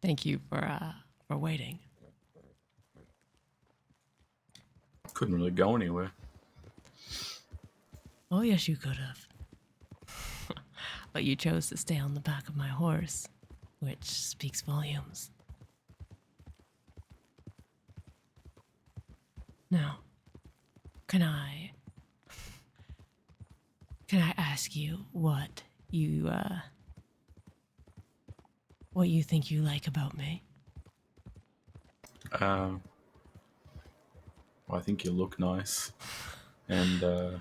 Thank you for waiting. Couldn't really go anywhere. Oh, yes, you could have. But you chose to stay on the back of my horse, which speaks volumes. Now, can I ask you what you think you like about me? Well, I think you look nice, and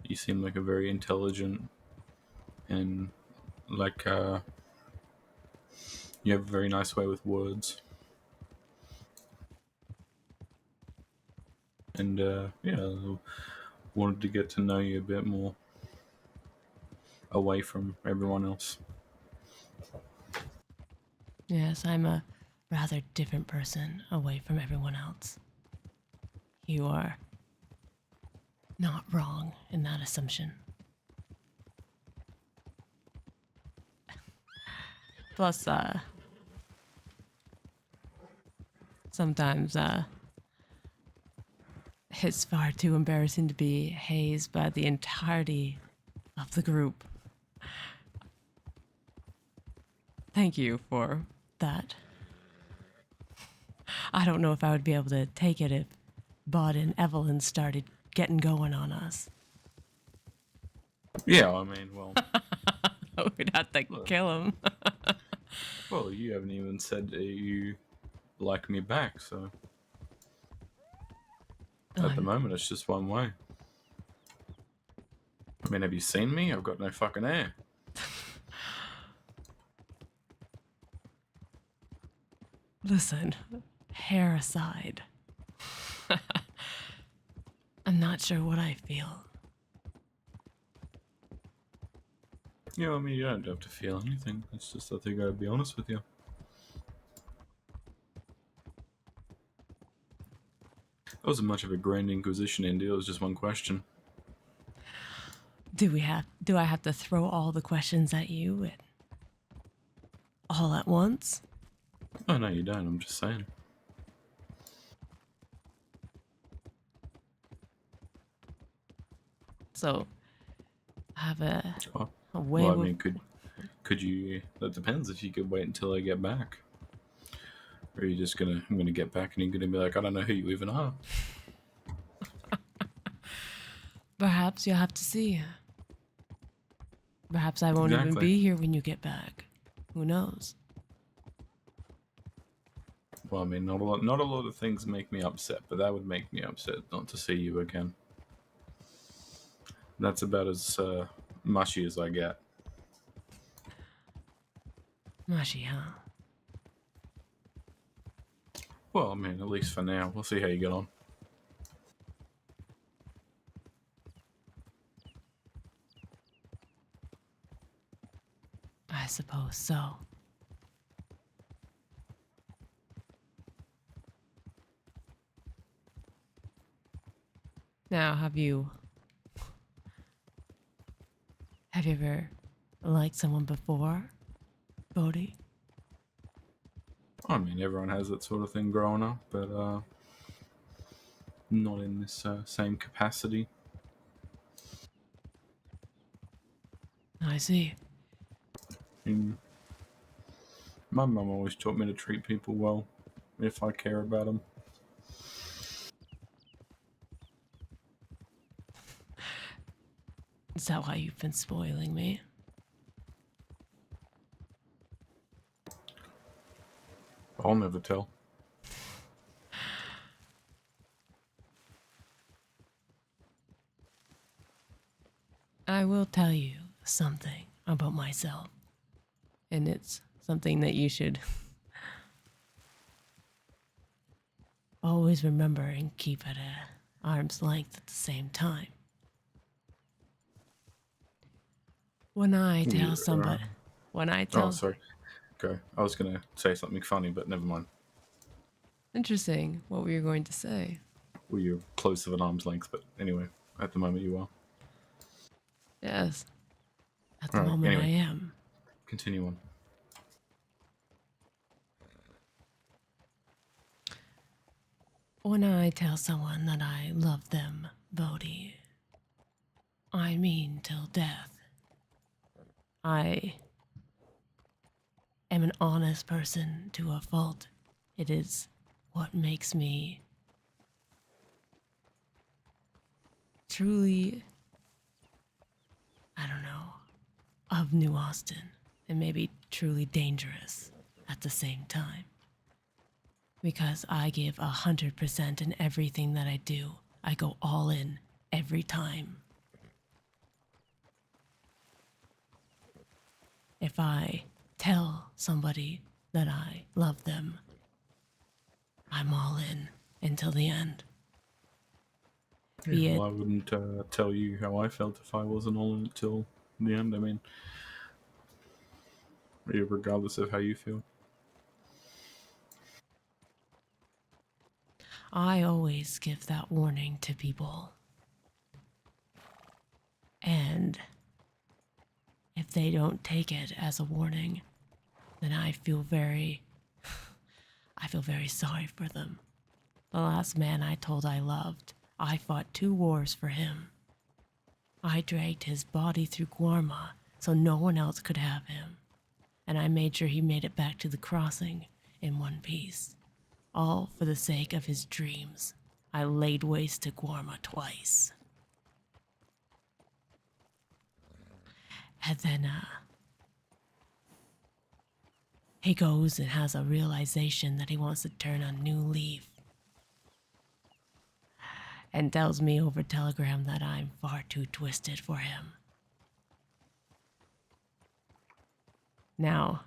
you seem like a very intelligent and like you have a very nice way with words. And yeah, wanted to get to know you a bit more away from everyone else. Yes, I'm a rather different person away from everyone else. You are not wrong in that assumption. Plus, sometimes, it's far too embarrassing to be hazed by the entirety of the group. Thank you for that. I don't know if I would be able to take it if Bud and Evelyn started getting going on us. Yeah, I mean, well, We'd have to kill him. well, you haven't even said that you like me back, so at the moment it's just one way. I mean, have you seen me? I've got no fucking hair. Listen, hair aside, I'm not sure what I feel. Yeah, I mean, you don't have to feel anything. It's just I think I'd be honest with you. That wasn't much of a Grand Inquisition, Indy. It was just one question. Do I have to throw all the questions at you all at once? Oh, no, you don't. I'm just saying. So, have Oh, a way well, I with... mean, could you? That depends. If you could wait until I get back, or are you just gonna? I'm gonna get back and you're gonna be like, I don't know who you even are. Perhaps you'll have to see. Perhaps I won't even Exactly. be here when you get back. Who knows? Well, I mean, not a lot of things make me upset, but that would make me upset not to see you again. That's about as mushy as I get. Mushy, huh? Well, I mean, at least for now. We'll see how you get on. I suppose so. Now, have you ever liked someone before, Bodhi? I mean, everyone has that sort of thing growing up, but not in this same capacity. I see. And my mum always taught me to treat people well if I care about them. Is that why you've been spoiling me? I'll never tell. I will tell you something about myself. And it's something that you should always remember and keep at a arm's length at the same time. When I tell somebody, when I tell... Oh, sorry. Okay. I was going to say something funny, but never mind. Interesting. What were you going to say? Well, you're close of an arm's length, but anyway, at the moment you are. Yes. At the All right. moment I Anyway, am. continue on. When I tell someone that I love them, Bodhi, I mean till death. I am an honest person to a fault. It is what makes me truly, I don't know, of New Austin and maybe truly dangerous at the same time. Because I give 100% in everything that I do. I go all in every time. If I tell somebody that I love them, I'm all in until the end. Yeah, Be it, well, I wouldn't tell you how I felt if I wasn't on it till the end. I mean, regardless of how you feel. I always give that warning to people. And if they don't take it as a warning, then I feel very sorry for them. The last man I told I loved, I fought 2 wars for him. I dragged his body through Guarma so no one else could have him, and I made sure he made it back to the crossing in one piece, all for the sake of his dreams. I laid waste to Guarma twice. And then, he goes and has a realization that he wants to turn a new leaf and tells me over telegram that I'm far too twisted for him. Now,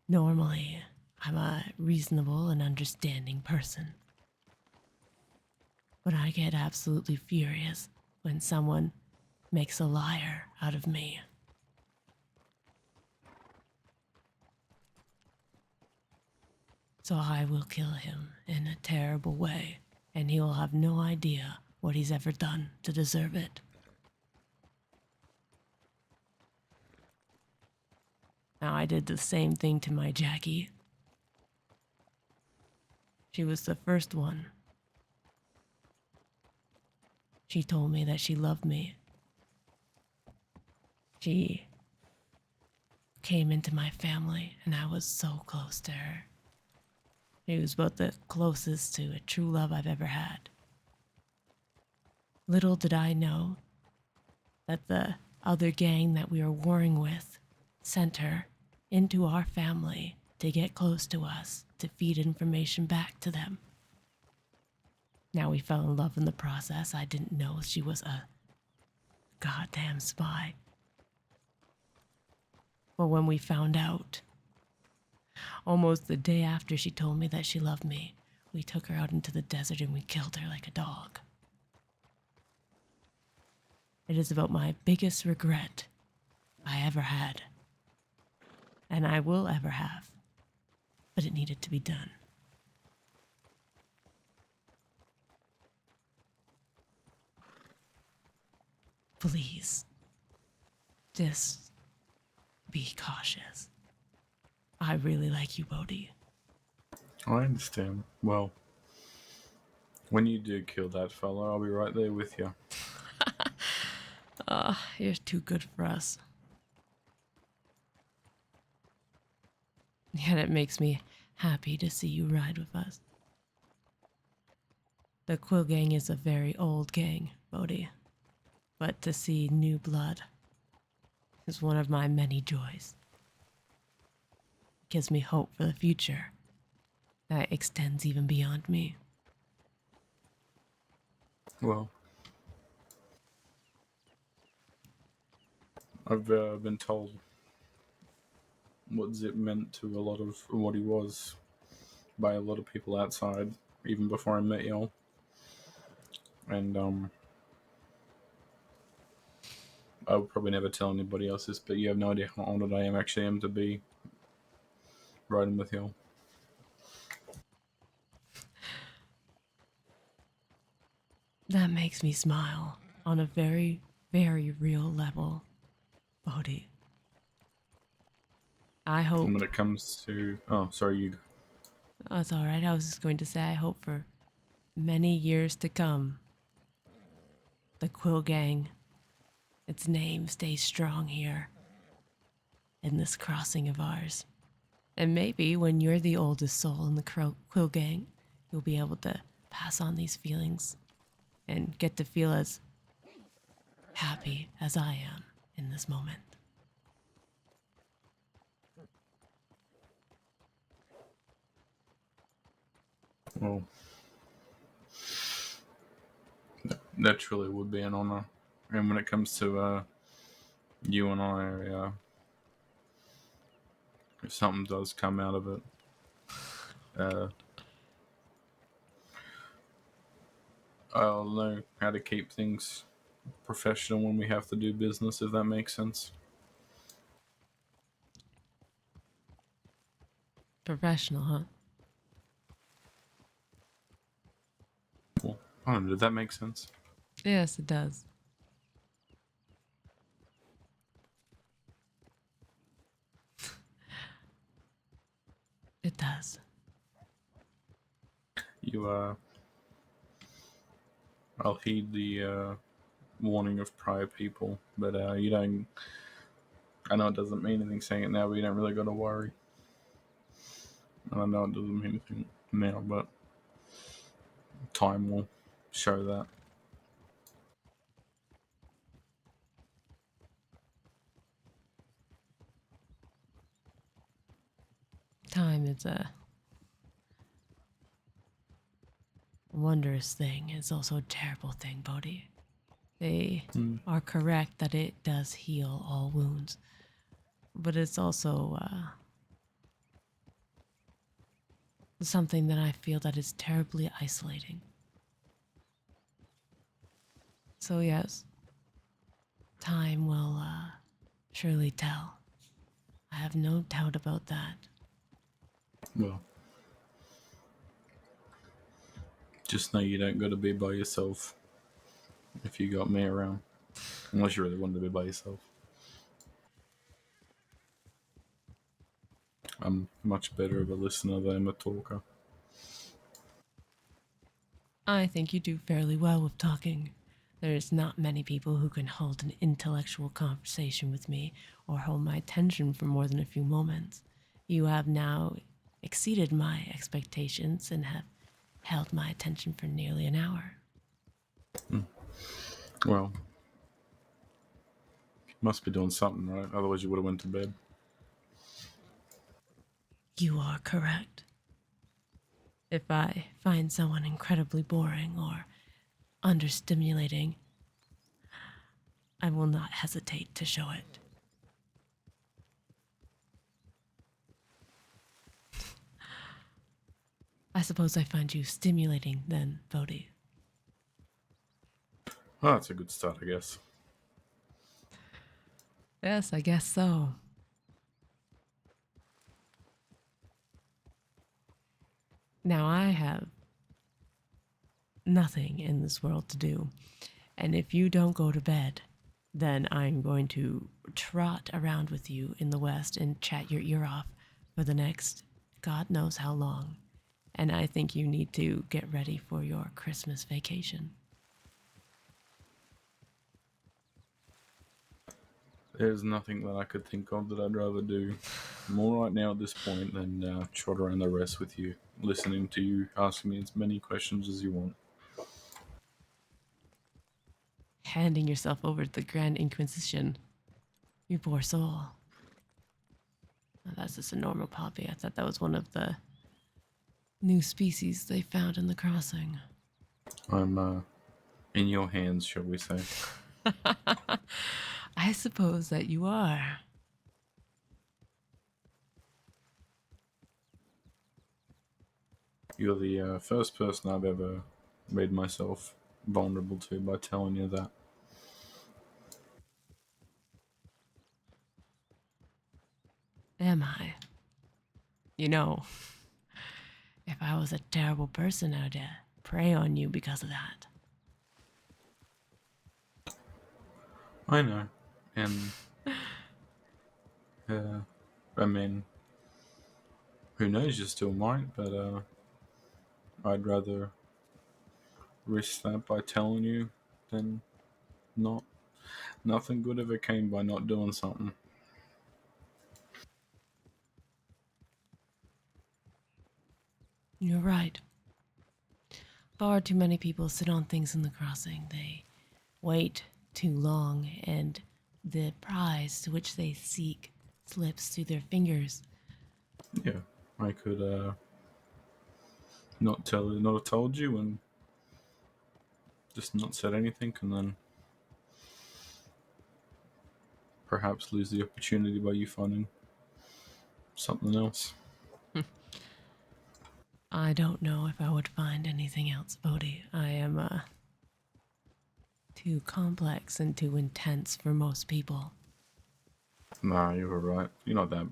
normally, I'm a reasonable and understanding person. But I get absolutely furious when someone makes a liar out of me. So I will kill him in a terrible way, and he will have no idea what he's ever done to deserve it. Now, I did the same thing to my Jackie. She was the first one. She told me that she loved me. She came into my family, and I was so close to her. She was about the closest to a true love I've ever had. Little did I know that the other gang that we were warring with sent her into our family to get close to us, to feed information back to them. Now we fell in love in the process. I didn't know she was a goddamn spy. But when we found out, almost the day after she told me that she loved me, we took her out into the desert and we killed her like a dog. It is about my biggest regret I ever had, and I will ever have, but it needed to be done. Please, just be cautious. I really like you, Bodhi. I understand. Well, when you do kill that fella, I'll be right there with you. You're too good for us. Yet it makes me happy to see you ride with us. The Quill Gang is a very old gang, Bodhi, but to see new blood is one of my many joys. It gives me hope for the future that extends even beyond me. Well, I've been told what Zip meant to a lot of what he was by a lot of people outside, even before I met y'all. And I would probably never tell anybody else this, but you have no idea how honored I actually am to be riding with y'all. That makes me smile on a very, very real level, Bodhi. I And hope when it comes to, oh, sorry, you. Oh, it's all right. I was just going to say I hope for many years to come, the Quill Gang, its name stays strong here in this crossing of ours. And maybe when you're the oldest soul in the Quill Gang, you'll be able to pass on these feelings and get to feel as happy as I am in this moment. Well, that truly would be an honor. And when it comes to you and if something does come out of it, uh, I'll know how to keep things professional when we have to do business, if that makes sense. Professional, huh? Well, I don't know, did that make sense? Yes, it does. It does. You, I'll heed the warning of prior people, but you don't. I know it doesn't mean anything saying it now, but you don't really got to worry. And I know it doesn't mean anything now, but time will show that. Time is a wondrous thing. It's also a terrible thing, Bodhi. They are correct that it does heal all wounds, but it's also something that I feel that is terribly isolating. So yes, time will surely tell. I have no doubt about that. Well, just know you don't got to be by yourself if you got me around, unless you really wanted to be by yourself. I'm much better of a listener than I'm a talker. I think you do fairly well with talking. There's not many people who can hold an intellectual conversation with me or hold my attention for more than a few moments. You have now exceeded my expectations and have held my attention for nearly an hour. Well, you must be doing something right, otherwise you would have went to bed. You are correct. If I find someone incredibly boring or understimulating, I will not hesitate to show it. I suppose I find you stimulating then, Bodhi. Well, that's a good start, I guess. Yes, I guess so. Now I have nothing in this world to do, and if you don't go to bed, then I'm going to trot around with you in the West and chat your ear off for the next God knows how long. And I think you need to get ready for your Christmas vacation. There's nothing that I could think of that I'd rather do more right now at this point than trot around the rest with you, listening to you, asking me as many questions as you want. Handing yourself over to the Grand Inquisition. You poor soul. Oh, that's just a normal poppy. I thought that was one of the new species they found in the crossing. I'm in your hands, shall we say. I suppose that you are. You're the first person I've ever made myself vulnerable to by telling you that. Am I? You know, if I was a terrible person, I'd prey on you because of that. I know. And, I mean, Who knows? You still might, but I'd rather risk that by telling you than not. Nothing good ever came by not doing something. You're right. Far too many people sit on things in the crossing. They wait too long, and the prize to which they seek slips through their fingers. Yeah, I could not have told you, and just not said anything, and then perhaps lose the opportunity by you finding something else. I don't know if I would find anything else, Bodhi. I am too complex and too intense for most people. Nah, you were right. You're not that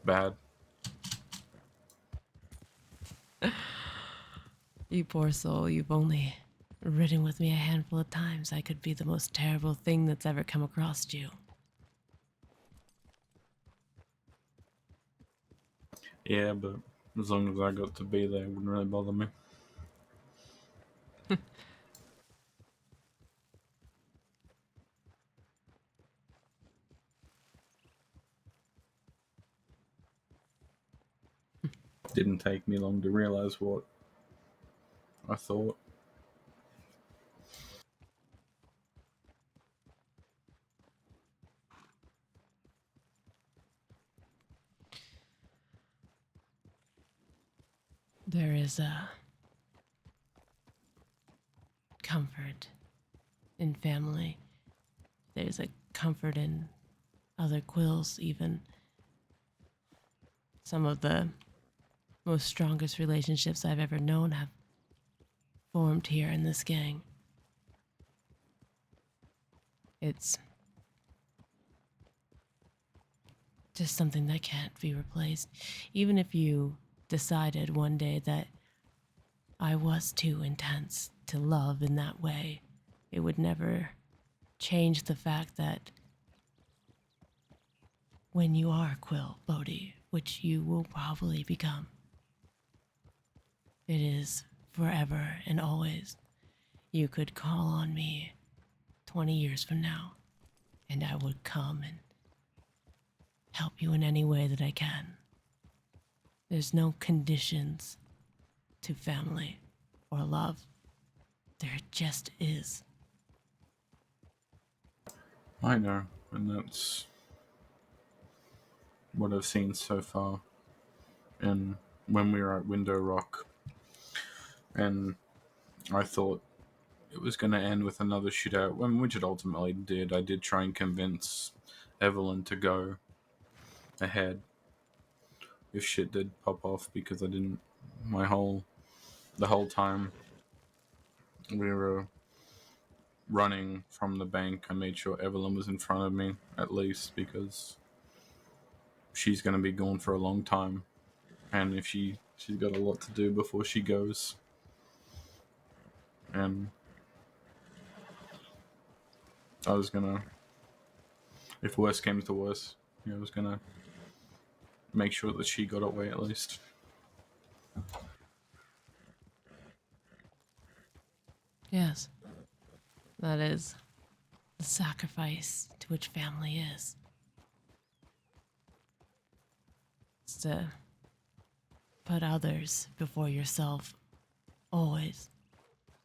bad. You poor soul, you've only ridden with me a handful of times. I could be the most terrible thing that's ever come across you. Yeah, but as long as I got to be there, it wouldn't really bother me. Didn't take me long to realize what I thought. There is a comfort in family. There's a comfort in other quills, even. Some of the most strongest relationships I've ever known have formed here in this gang. It's just something that can't be replaced. Even if you decided one day that I was too intense to love in that way, it would never change the fact that when you are Quill Bodhi, which you will probably become, it is forever and always. You could call on me 20 years from now, and I would come and help you in any way that I can. There's no conditions to family or love. There just is. I know, and that's what I've seen so far. And when we were at Window Rock, and I thought it was going to end with another shootout, which it ultimately did. I did try and convince Evelyn to go ahead if shit did pop off, because I didn't. The whole time we were running from the bank, I made sure Evelyn was in front of me at least, because she's going to be gone for a long time, and if she's got a lot to do before she goes, and I was gonna, if worse came to worse, I was gonna make sure that she got away at least. Yes, that is the sacrifice to which family is. It's to put others before yourself, always.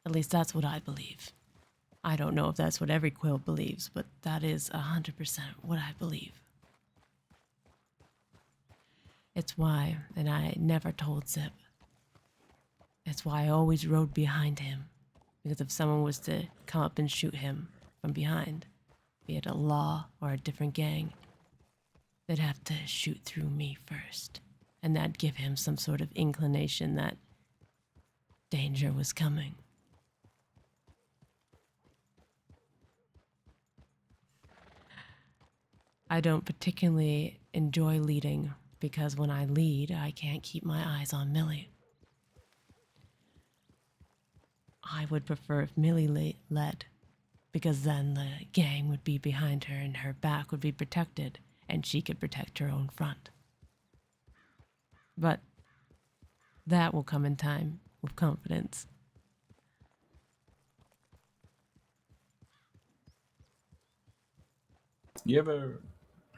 At least that's what I believe. I don't know if that's what every Quill believes, but that is 100% what I believe. It's why, and I never told Zip. It's why I always rode behind him, because if someone was to come up and shoot him from behind, be it a law or a different gang, they'd have to shoot through me first, and that'd give him some sort of inclination that danger was coming. I don't particularly enjoy leading because when I lead, I can't keep my eyes on Millie. I would prefer if Millie led, because then the gang would be behind her and her back would be protected, and she could protect her own front. But That will come in time with confidence. You ever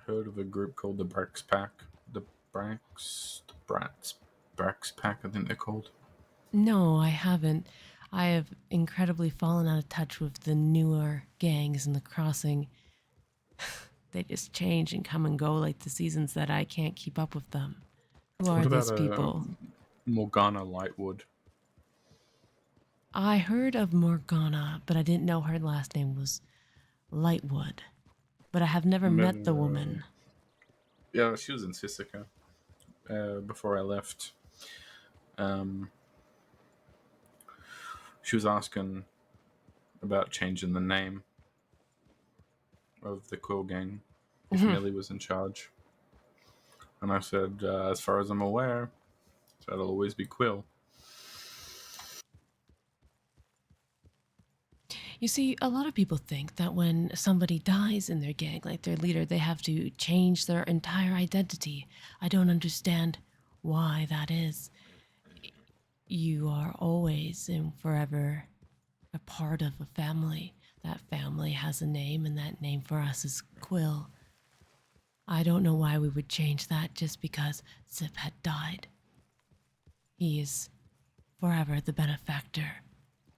heard of a group called the Brax Pack? The Brax Pack, I think they're called. No, I haven't. I have incredibly fallen out of touch with the newer gangs in the crossing. They just change and come and go like the seasons that I can't keep up with them. Who are What about these people? Morgana Lightwood? I heard of Morgana, but I didn't know her last name was Lightwood. But I have never met the Never. woman. Yeah, she was in Sisika before I left. Um, she was asking about changing the name of the Quill Gang if Millie was in charge. And I said, as far as I'm aware, so it'll always be Quill. You see, a lot of people think that when somebody dies in their gang, like their leader, they have to change their entire identity. I don't understand why that is. You are always and forever a part of a family. That family has a name, and that name for us is Quill. I don't know why we would change that just because Zip had died. He is forever the benefactor,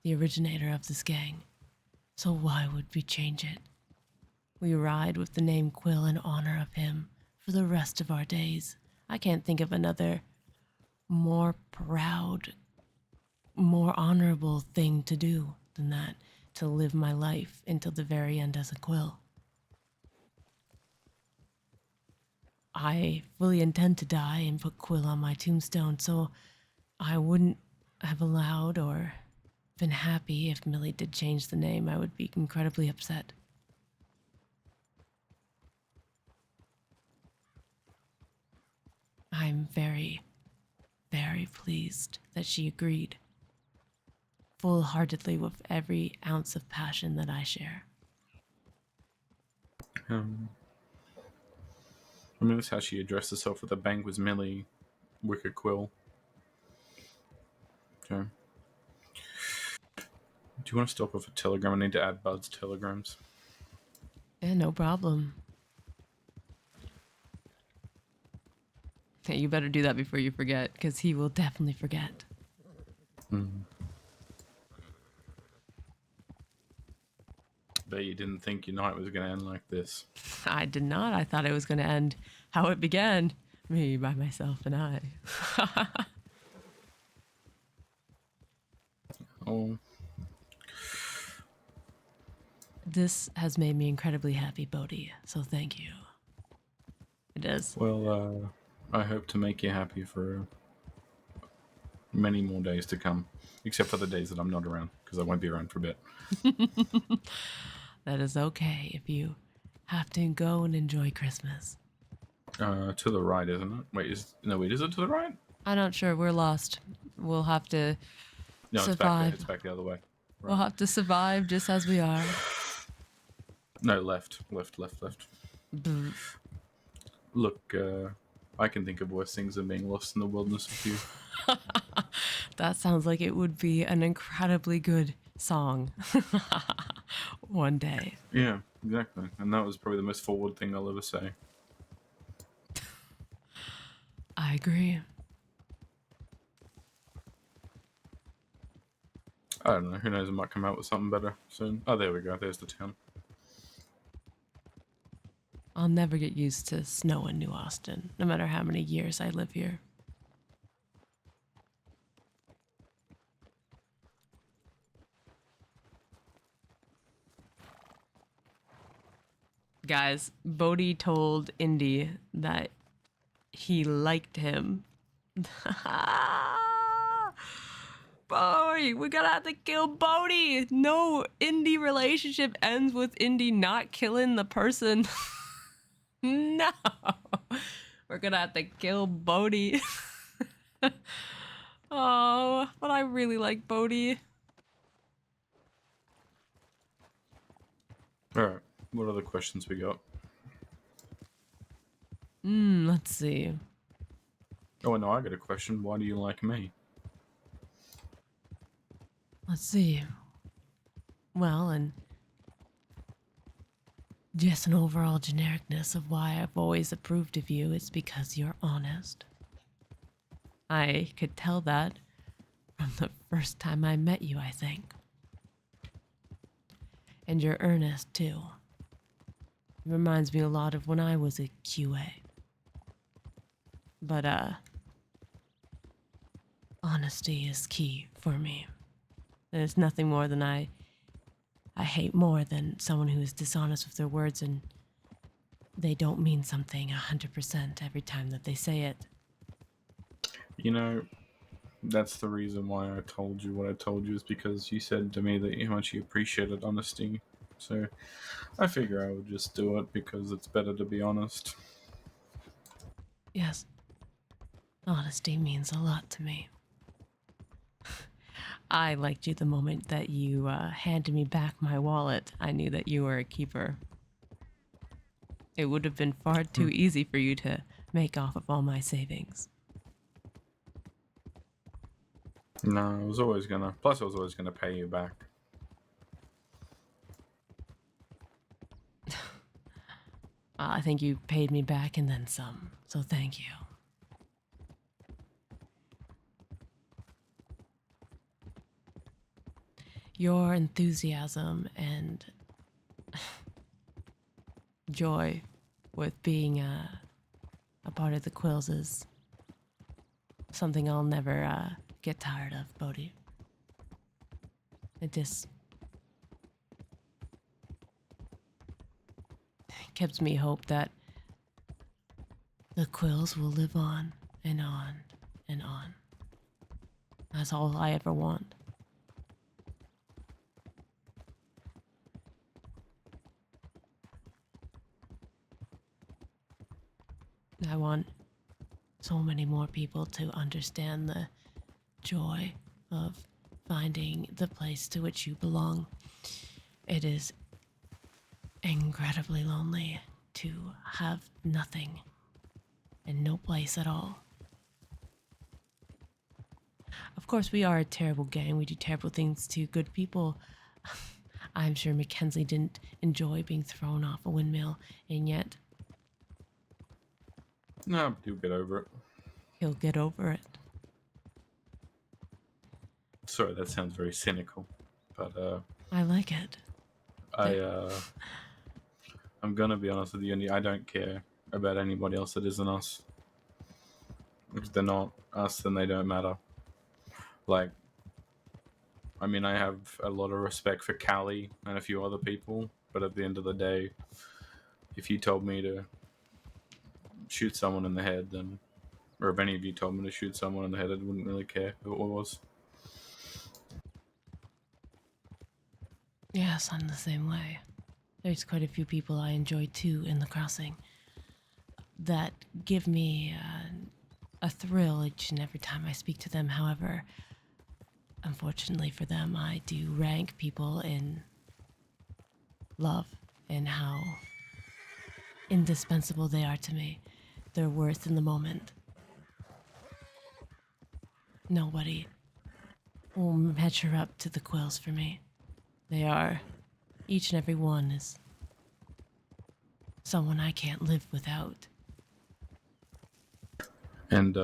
the originator of this gang. So why would we change it? We ride with the name Quill in honor of him for the rest of our days. I can't think of another more proud, more honorable thing to do than that, to live my life until the very end as a Quill. I fully intend to die and put Quill on my tombstone, so I wouldn't have allowed or been happy if Millie did change the name. I would be incredibly upset. I'm very, very pleased that she agreed, full-heartedly with every ounce of passion that I share. I mean, that's how she addressed herself at the bank, was Millie Wicked Quill. Okay. Do you want to stop with a telegram? I need to add Bud's telegrams. Yeah, no problem. Hey, you better do that before you forget, because he will definitely forget. Bet you didn't think your night was going to end like this. I did not. I thought it was going to end how it began. Me, by myself, and I. Oh, This has made me incredibly happy, Bodhi, so thank you. It does. well, I hope to make you happy for many more days to come, except for the days that I'm not around, because I won't be around for a bit. That is okay if you have to go and enjoy Christmas. To the right, isn't it? Wait, is it to the right? I'm not sure. We're lost. We'll have to No, survive. It's back the other way. We'll have to survive just as we are. No, left. Brr. Look, I can think of worse things than being lost in the wilderness with you. That sounds like it would be an incredibly good song. One day. Yeah, exactly. And that was probably the most forward thing I'll ever say. I agree. I don't know. Who knows? I might come out with something better soon. Oh, there we go. There's the town. I'll never get used to snow in New Austin, no matter how many years I live here. Guys, Bodhi told Indy that he liked him. Boy, we're gonna have to kill Bodhi. No Indy relationship ends with Indy not killing the person. No, we're gonna have to kill Bodhi. Oh, but I really like Bodhi. All right. What other questions we got? Let's see. Oh, no, I got a question. Why do you like me? Let's see. Well, and just an overall genericness of why I've always approved of you is because you're honest. I could tell that from the first time I met you, I think. And you're earnest, too. It reminds me a lot of when I was a QA. But, honesty is key for me. There's nothing more than I hate more than someone who is dishonest with their words and they don't mean something 100% every time that they say it. You know, that's the reason why I told you what I told you, is because you said to me that how much you appreciated honesty. So I figure I would just do it because it's better to be honest. Yes, honesty means a lot to me. I liked you the moment that you handed me back my wallet. I knew that you were a keeper. It would have been far too easy for you to make off of all my savings. No, I was always gonna. Plus, I was always gonna pay you back. I think you paid me back and then some, so thank you. Your enthusiasm and joy with being a part of the Quills is something I'll never get tired of, Bodhi. It just gives me hope that the Quills will live on and on and on. That's all I ever want. I want so many more people to understand the joy of finding the place to which you belong. It is incredibly lonely to have nothing and no place at all. Of course, we are a terrible gang. We do terrible things to good people. I'm sure Mackenzie didn't enjoy being thrown off a windmill, and yet No, do get over it. he'll get over it. Sorry, that sounds very cynical, but I like it. I'm gonna be honest with you, and I don't care about anybody else that isn't us. If they're not us, then they don't matter. Like, I mean, I have a lot of respect for Callie and a few other people, but at the end of the day, if you told me to shoot someone in the head, then, or if any of you told me to shoot someone in the head, I wouldn't really care who it was. Yes, I'm the same way. There's quite a few people I enjoy too in the crossing that give me a thrill each and every time I speak to them. However, unfortunately for them, I do rank people in love and how indispensable they are to me, their worth in the moment. Nobody will measure up to the Quills for me. They are, each and every one is someone I can't live without. And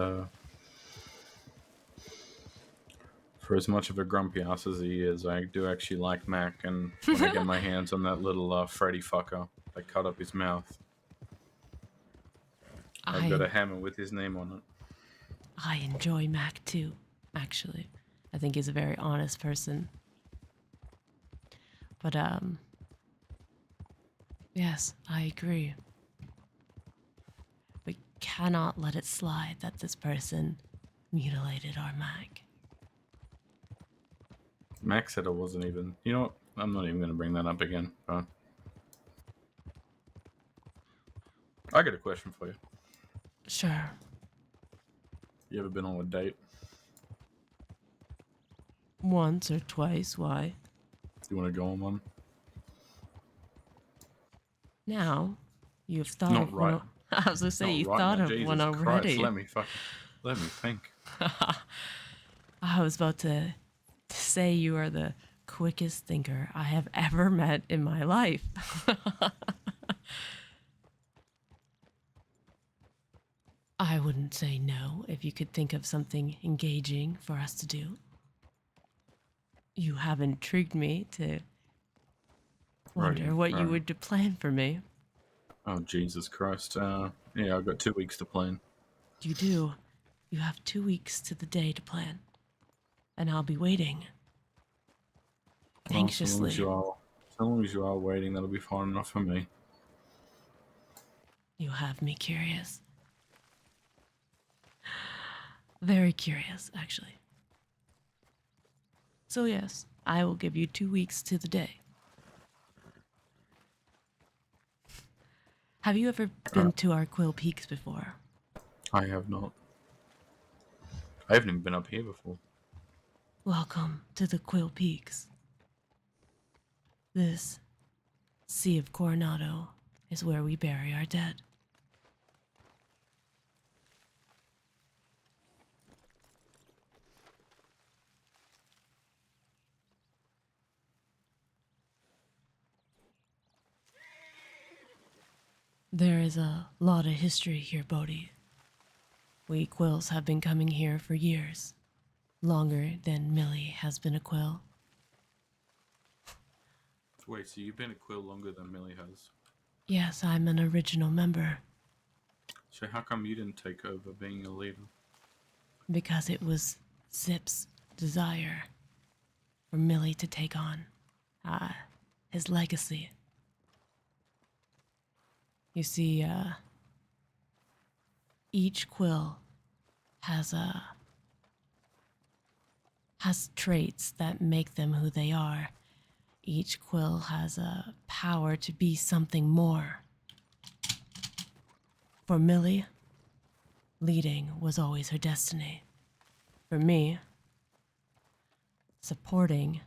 for as much of a grumpy ass as he is, I do actually like Mac. And when I get my hands on that little Freddy fucker, I cut up his mouth. I've got a hammer with his name on it. I enjoy Mac too, actually. I think he's a very honest person. But, yes, I agree. We cannot let it slide that this person mutilated our Mac. Mac said it wasn't even. You know what? I'm not even going to bring that up again. I got a question for you. Sure. You ever been on a date? Once or twice, why? Do you want to go on one? Now, you've thought Not of right. one. I was going to say, you right thought now. of Jesus one already. Christ, let me think. I was about to to say you are the quickest thinker I have ever met in my life. I wouldn't say no if you could think of something engaging for us to do. You have intrigued me to Righty, wonder what you right. would plan for me. Oh, Jesus Christ. Yeah, I've got 2 weeks to plan. You do. You have 2 weeks to the day to plan, and I'll be waiting Well, anxiously. so long as you are waiting, that'll be fine enough for me. You have me curious. Very curious, actually. So, yes, I will give you 2 weeks to the day. Have you ever been to our Quill Peaks before? I have not. I haven't even been up here before. Welcome to the Quill Peaks. This Sea of Coronado is where we bury our dead. There is a lot of history here, Bodhi. We Quills have been coming here for years, longer than Millie has been a Quill. Wait, so you've been a Quill longer than Millie has? Yes, I'm an original member, So how come you didn't take over being a leader? because it was Zip's desire for Millie to take on his legacy. You see, each Quill has has traits that make them who they are. Each Quill has a power to be something more. For Millie, leading was always her destiny. For me, supporting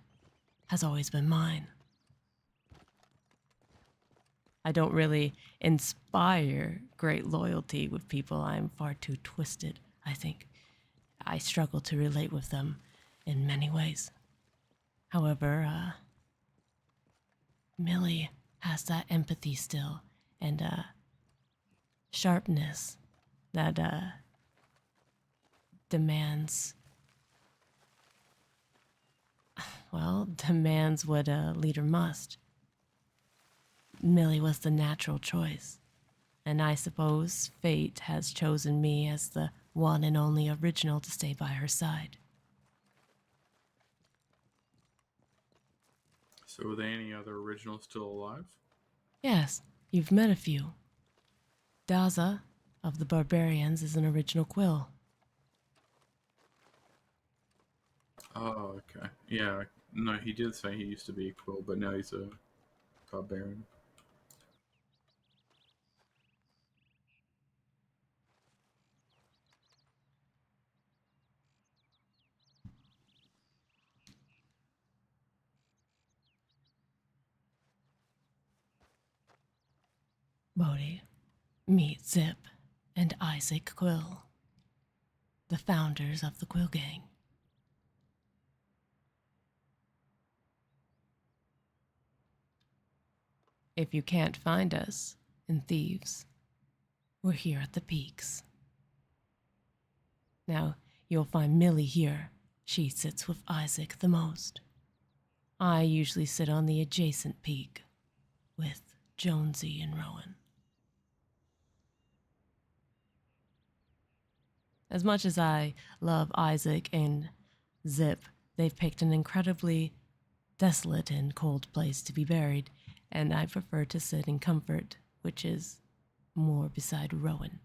has always been mine. I don't really inspire great loyalty with people. I'm far too twisted, I think. I struggle to relate with them in many ways. However, Millie has that empathy still and sharpness that demands, well, demands what a leader must. Millie was the natural choice, and I suppose fate has chosen me as the one and only original to stay by her side. So are there any other originals still alive? Yes, you've met a few. Daza of the Barbarians is an original Quill. Oh, okay. Yeah, no, he did say he used to be a Quill, but now he's a barbarian. Bodhi, meet Zip and Isaac Quill, the founders of the Quill Gang. If you can't find us in Thieves, we're here at the Peaks. Now, you'll find Millie here. She sits with Isaac the most. I usually sit on the adjacent peak with Jonesy and Rowan. As much as I love Isaac and Zip, they've picked an incredibly desolate and cold place to be buried, and I prefer to sit in comfort, which is more beside Rowan.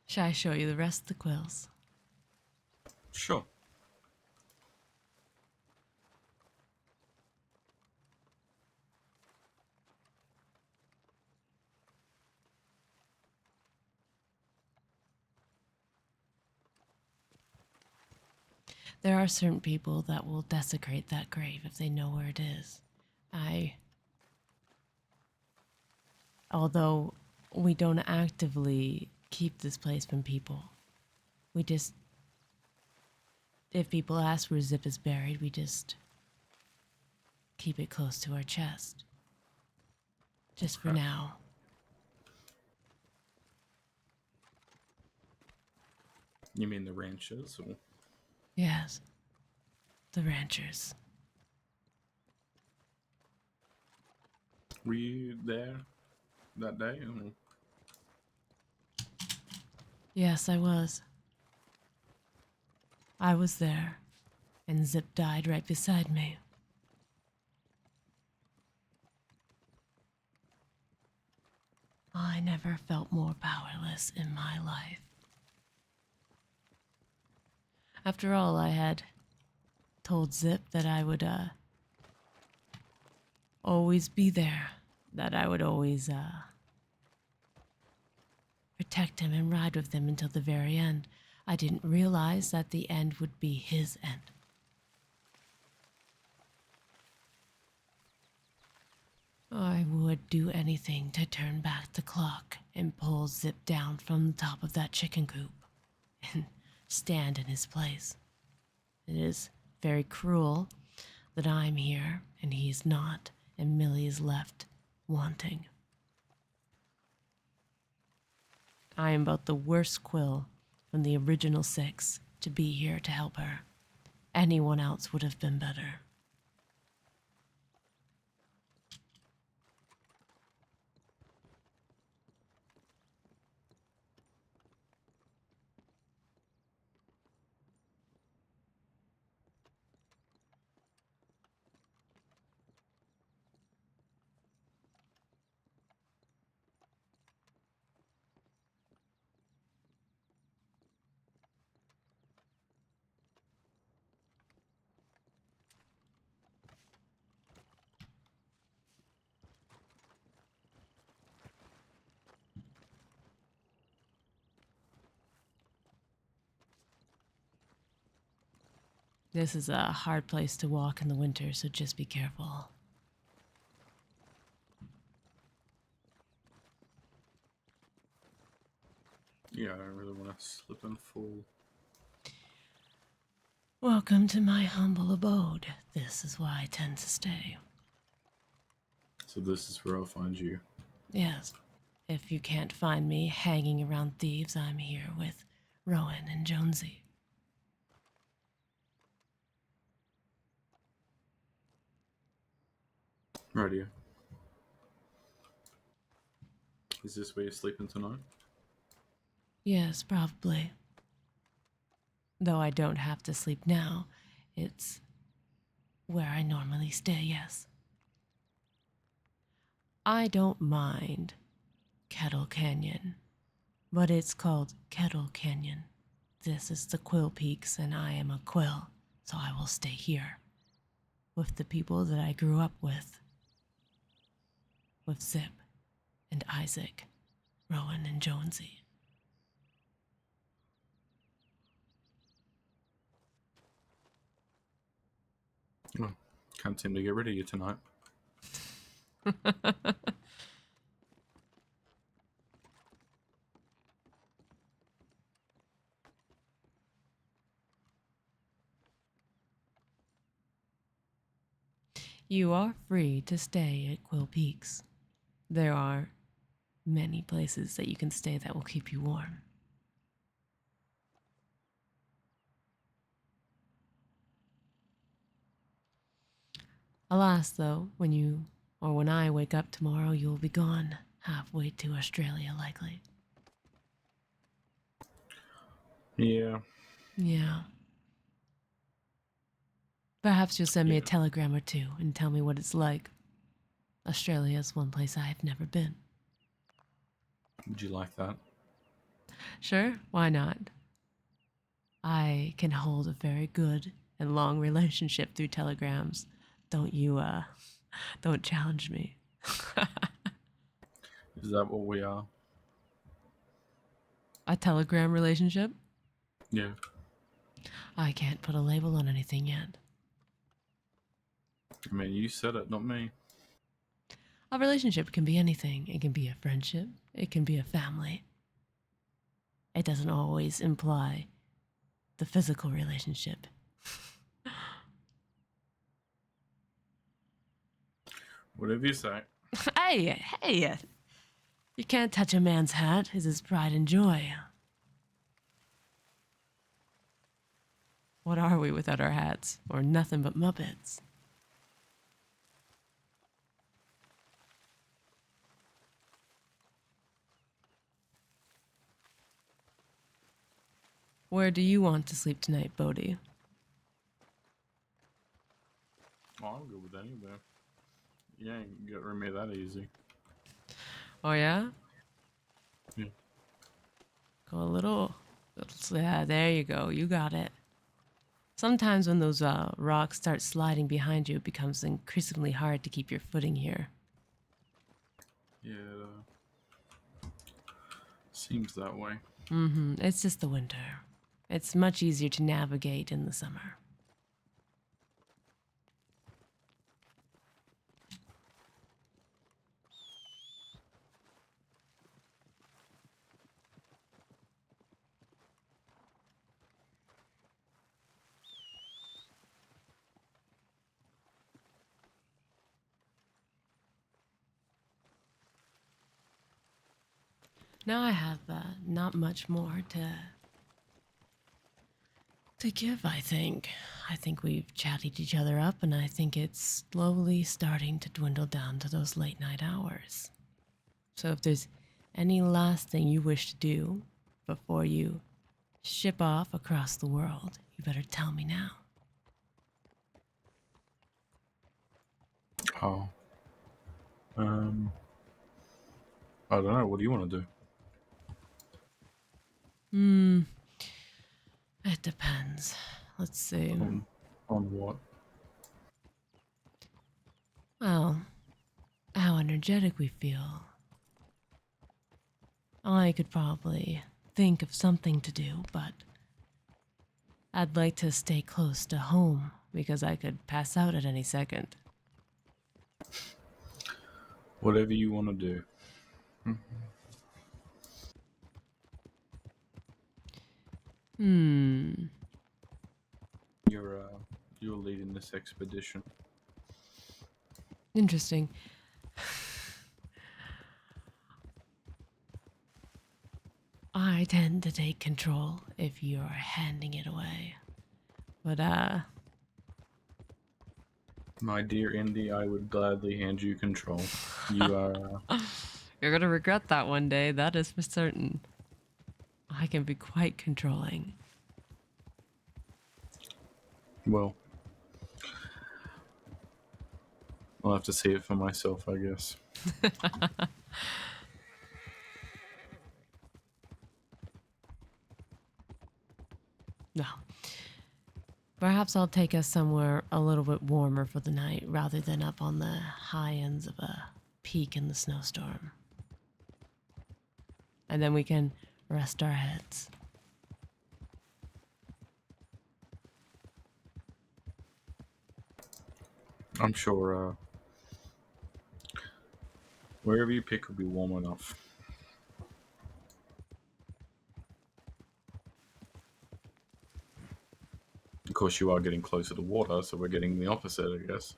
Shall I show you the rest of the quills? Sure. There are certain people that will desecrate that grave if they know where it is. Although we don't actively keep this place from people, we just, if people ask where Zip is buried, we just keep it close to our chest. Just for Okay. now. You mean the ranchers? Or... Yes, the ranchers. Were you there that day? Or... Yes, I was. I was there, and Zip died right beside me. I never felt more powerless in my life. After all, I had told Zip that I would always be there, that I would always protect him and ride with him until the very end. I didn't realize that the end would be his end. I would do anything to turn back the clock and pull Zip down from the top of that chicken coop and stand in his place. It is very cruel that I'm here and he's not, and Millie is left wanting. I am about the worst Quill from the original 6 to be here to help her. Anyone else would have been better. This is a hard place to walk in the winter, so just be careful. Yeah, I don't really want to slip and fall. Welcome to my humble abode. This is why I tend to stay. So this is where I'll find you. Yes, if you can't find me hanging around thieves, I'm here with Rowan and Jonesy. Radio. Is this where you're sleeping tonight? Yes, probably. Though I don't have to sleep now, it's where I normally stay, yes. I don't mind Kettle Canyon, but it's called Kettle Canyon. This is the Quill Peaks, and I am a Quill, so I will stay here with the people that I grew up with Zip and Isaac, Rowan and Jonesy. Oh, can't seem to get rid of you tonight. You are free to stay at Quill Peaks. There are many places that you can stay that will keep you warm. Alas, though, when I wake up tomorrow, you will be gone, halfway to Australia, likely. Yeah. Yeah. Perhaps you'll send me a Yeah. telegram or two and tell me what it's like. Australia is one place I have never been. Would you like that? Sure, why not? I can hold a very good and long relationship through telegrams. Don't you, don't challenge me. Is that what we are? A telegram relationship? Yeah. I can't put a label on anything yet. I mean, you said it, not me. A relationship can be anything. It can be a friendship, it can be a family. It doesn't always imply the physical relationship. Whatever you say. Hey, you can't touch a man's hat, is his pride and joy. What are we without our hats? Or nothing but Muppets? Where do you want to sleep tonight, Bodhi? Oh, I'm good with anywhere. You ain't get rid of me that easy. Oh, yeah? Yeah. Go a little. Yeah, there you go. You got it. Sometimes when those rocks start sliding behind you, it becomes increasingly hard to keep your footing here. Yeah. Seems that way. It's just the winter. It's much easier to navigate in the summer. Now I have not much more to give, I think. I think we've chatted each other up, and I think it's slowly starting to dwindle down to those late night hours. So if there's any last thing you wish to do before you ship off across the world, you better tell me now. Oh. I don't know. What do you want to do? It depends. Let's see. On what? Well, how energetic we feel. I could probably think of something to do, but I'd like to stay close to home because I could pass out at any second. Whatever you want to do. You're you're leading this expedition. Interesting. I tend to take control if you're handing it away. But, My dear Indy, I would gladly hand you control. You are. you're gonna regret that one day, that is for certain. I can be quite controlling. Well, I'll have to see it for myself, I guess. No. Perhaps I'll take us somewhere a little bit warmer for the night rather than up on the high ends of a peak in the snowstorm. And then we can rest our heads. I'm sure wherever you pick will be warm enough. Of course, you are getting closer to water, so we're getting the opposite, I guess.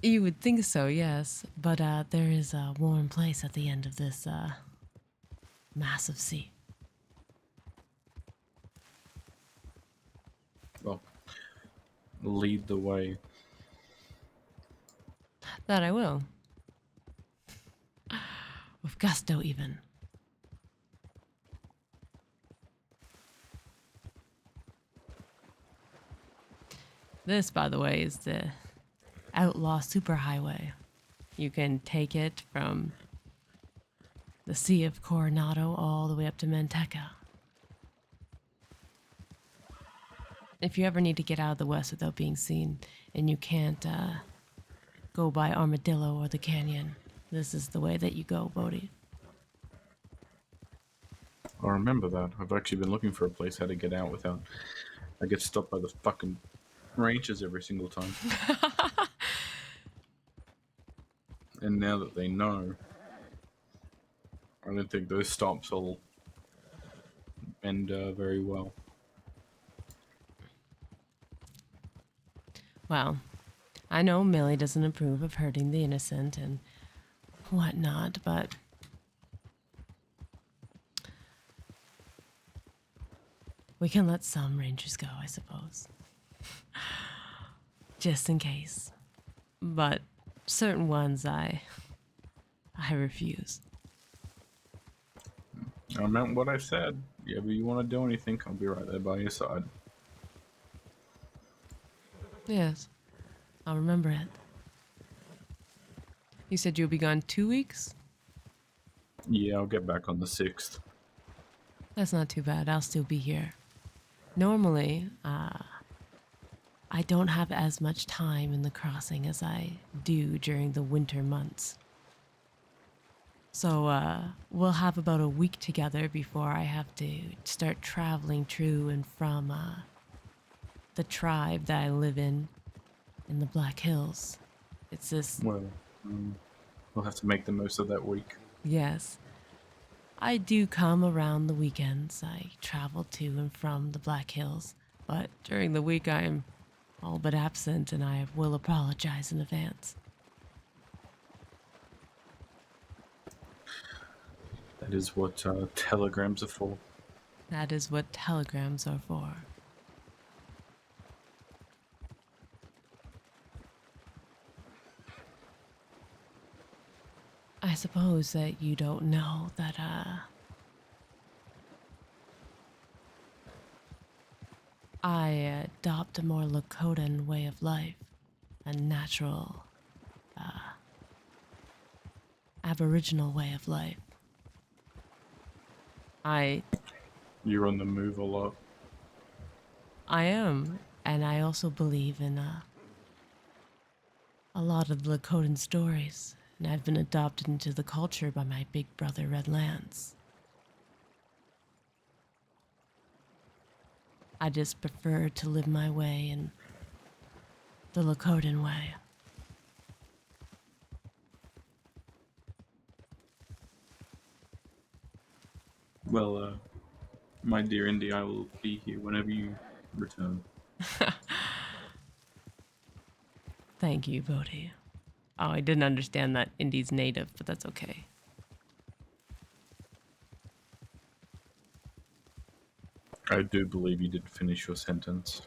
You would think so, yes, but there is a warm place at the end of this massive sea. Well, lead the way. That I will. With gusto, even. This, by the way, is the outlaw superhighway. You can take it from the Sea of Coronado all the way up to Manteca. If you ever need to get out of the west without being seen and you can't go by Armadillo or the canyon, this is the way that you go, Bodhi. I remember that. I've actually been looking for a place how to get out without I get stopped by the fucking rangers every single time. And now that they know, I don't think those stops will end very well. Well, I know Millie doesn't approve of hurting the innocent and whatnot, but we can let some rangers go, I suppose. Just in case. But certain ones I refuse. I meant what I said. Yeah, but you want to do anything, I'll be right there by your side. Yes, I'll remember it. You said you'll be gone 2 weeks? Yeah, I'll get back on the 6th. That's not too bad. I'll still be here. Normally, I don't have as much time in the crossing as I do during the winter months. So we'll have about a week together before I have to start traveling to and from the tribe that I live in the Black Hills. It's this. Well, we'll have to make the most of that week. Yes. I do come around the weekends. I travel to and from the Black Hills, but during the week I am all but absent, and I will apologize in advance. That is what telegrams are for. That is what telegrams are for. I suppose that you don't know that, I adopt a more Lakotan way of life, a natural, Aboriginal way of life. You're on the move a lot. I am, and I also believe in a lot of the Lakotan stories, and I've been adopted into the culture by my big brother Red Lance. I just prefer to live my way in the Lakotan way. Well, my dear Indy, I will be here whenever you return. Thank you, Bodhi. Oh, I didn't understand that Indy's native, but that's okay. I do believe you did finish your sentence.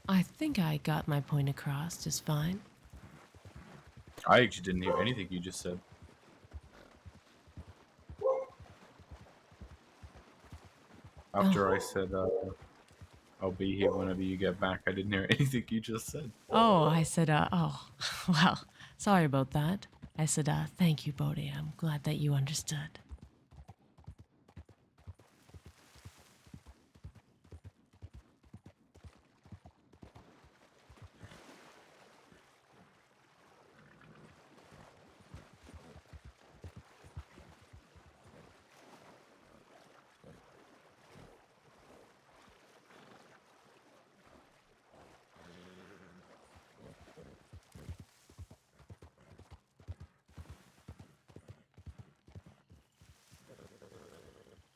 I think I got my point across just fine. I actually didn't hear anything you just said. After I said, I'll be here whenever you get back, I didn't hear anything you just said. Oh, I said, well, sorry about that. I said, thank you, Bodhi. I'm glad that you understood.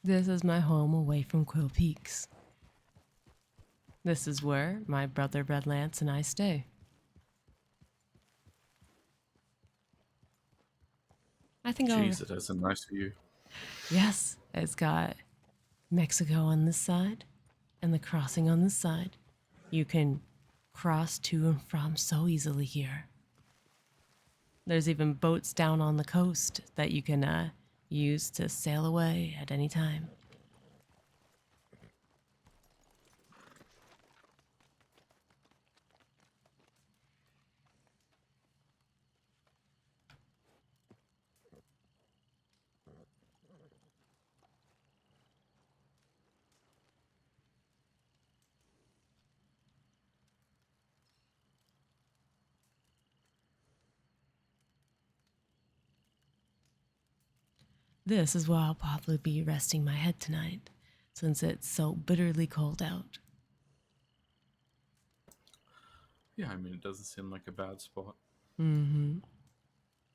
This is my home away from Quill Peaks. This is where my brother Red Lance and I stay. I think Jeez, it has a nice view. Yes, it's got Mexico on this side and the crossing on this side. You can cross to and from so easily here. There's even boats down on the coast that you can use to sail away at any time. This is where I'll probably be resting my head tonight, since it's so bitterly cold out. Yeah, I mean, it doesn't seem like a bad spot. Mm-hmm.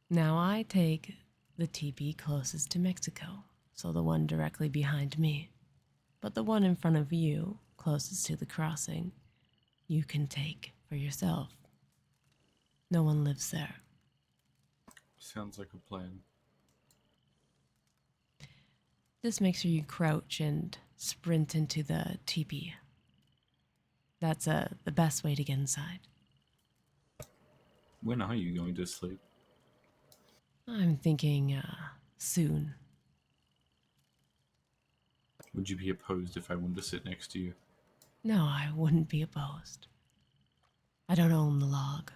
Now I take the teepee closest to Mexico, so the one directly behind me. But the one in front of you, closest to the crossing, you can take for yourself. No one lives there. Sounds like a plan. Just make sure you crouch and sprint into the teepee. That's the best way to get inside. When are you going to sleep? I'm thinking soon. Would you be opposed if I wanted to sit next to you? No, I wouldn't be opposed. I don't own the log.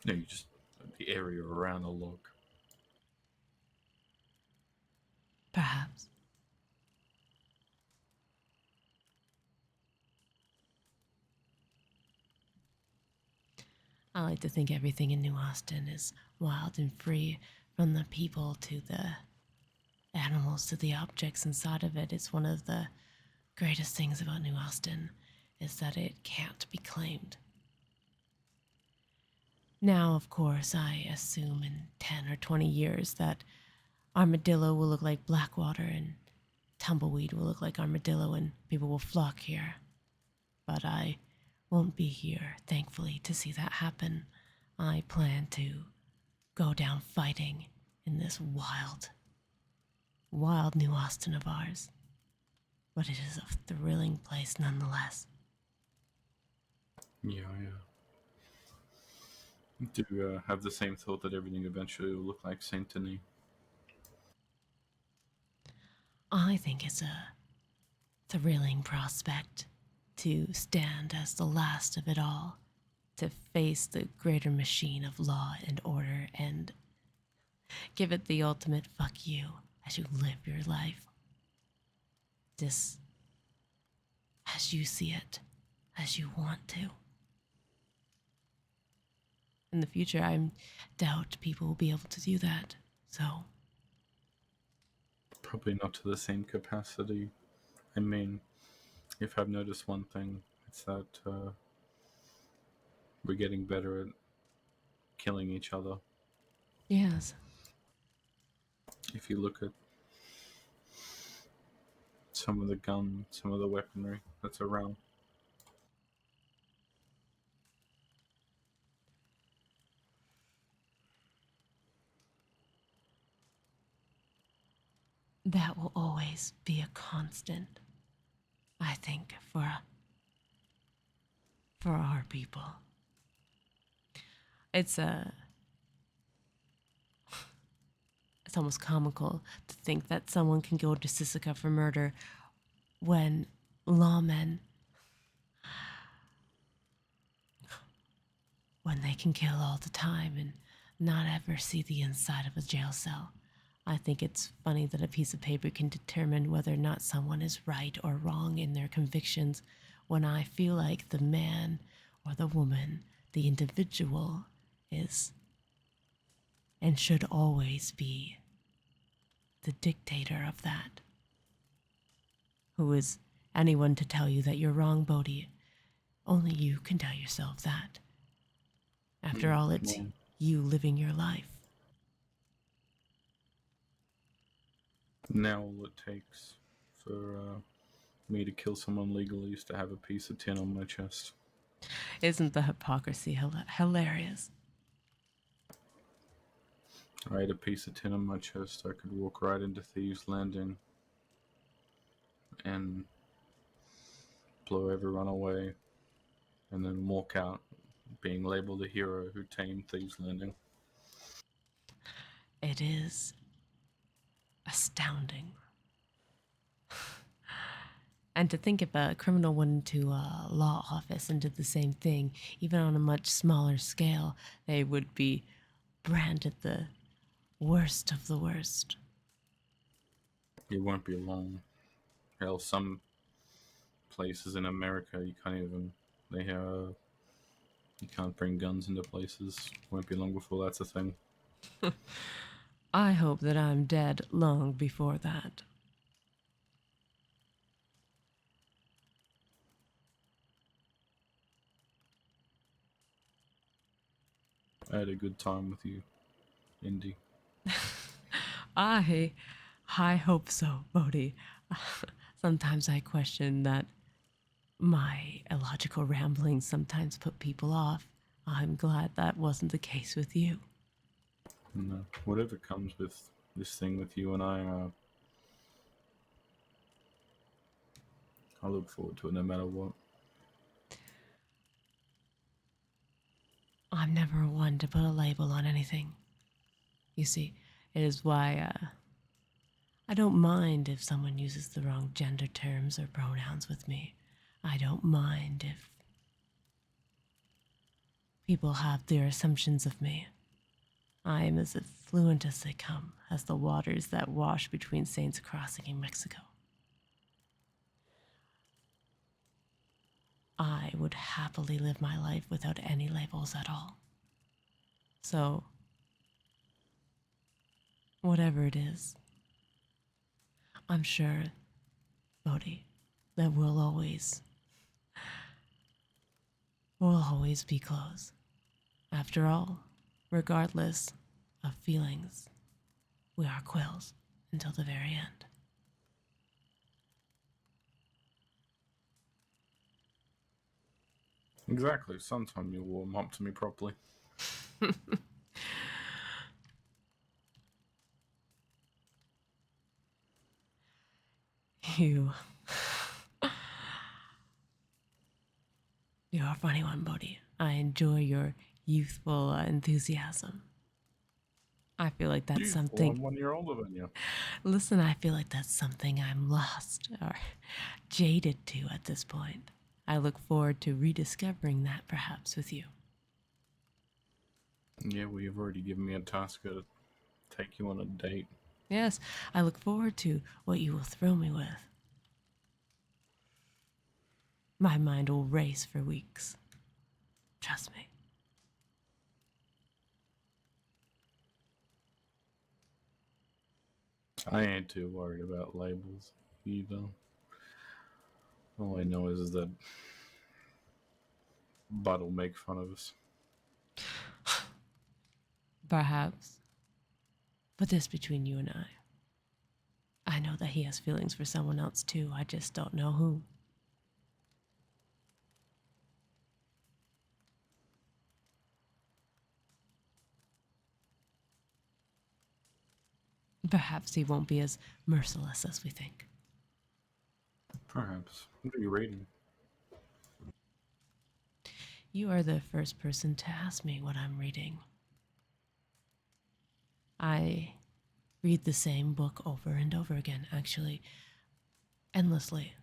No, you just the area around the log. Perhaps. I like to think everything in New Austin is wild and free, from the people to the animals to the objects inside of it. It's one of the greatest things about New Austin is that it can't be claimed. Now, of course, I assume in 10 or 20 years that armadillo will look like Blackwater and tumbleweed will look like armadillo and people will flock here. But I won't be here, thankfully, to see that happen. I plan to go down fighting in this wild, wild New Austin of ours. But it is a thrilling place nonetheless. Yeah, I do have the same thought that everything eventually will look like Saint Denis. I think it's a thrilling prospect to stand as the last of it all, to face the greater machine of law and order and give it the ultimate fuck you as you live your life. Just as you see it, as you want to. In the future, I doubt people will be able to do that. So, Probably not to the same capacity. I mean, if I've noticed one thing, it's that we're getting better at killing each other. yes, If you look at some of the guns, some of the weaponry that's around. that will always be a constant, I think, for our people. It's a it's almost comical to think that someone can go to Sisika for murder when lawmen, when they can kill all the time and not ever see the inside of a jail cell. I think it's funny that a piece of paper can determine whether or not someone is right or wrong in their convictions when I feel like the man or the woman, the individual, is and should always be the dictator of that. Who is anyone to tell you that you're wrong, Bodhi? Only you can tell yourself that. After all, it's Well, you living your life. now all it takes for me to kill someone legally is to have a piece of tin on my chest. Isn't the hypocrisy hilarious? I had a piece of tin on my chest, I could walk right into Thieves' Landing and blow everyone away, and then walk out being labeled a hero who tamed Thieves' Landing. It is astounding. And to think if a criminal went into a law office and did the same thing, even on a much smaller scale, they would be branded the worst of the worst. You won't be alone. Hell, some places in America you can't even you can't bring guns into places. Won't be long before that's a thing. I hope that I'm dead long before that. I had a good time with you, Indy. I, I hope so, Bodhi. Sometimes I question that my illogical ramblings sometimes put people off. I'm glad that wasn't the case with you. And whatever comes with this thing with you and I look forward to it no matter what. I'm never one to put a label on anything. You see, it is why I don't mind if someone uses the wrong gender terms or pronouns with me. I don't mind if people have their assumptions of me. I am as fluent as they come, as the waters that wash between Saints Crossing in Mexico. I would happily live my life without any labels at all. So, whatever it is, I'm sure, Bodhi, that we'll always be close. After all, regardless of feelings, we are quills until the very end. Exactly. Sometime you'll warm up to me properly. You, you're a funny one, Bodhi. I enjoy your youthful enthusiasm. I feel like that's Youthful, something. I'm 1 year older than you. Listen, I feel like that's something I'm lost or jaded to at this point. I look forward to rediscovering that perhaps with you. Yeah, well, you've already given me a task to take you on a date. Yes, I look forward to what you will thrill me with. My mind will race for weeks. Trust me. I ain't too worried about labels either. All I know is that Bud will make fun of us. Perhaps. But this between you and I. I know that he has feelings for someone else too. I just don't know who. Perhaps he won't be as merciless as we think. Perhaps. What are you reading? You are the first person to ask me what I'm reading. I read the same book over and over again, actually, endlessly.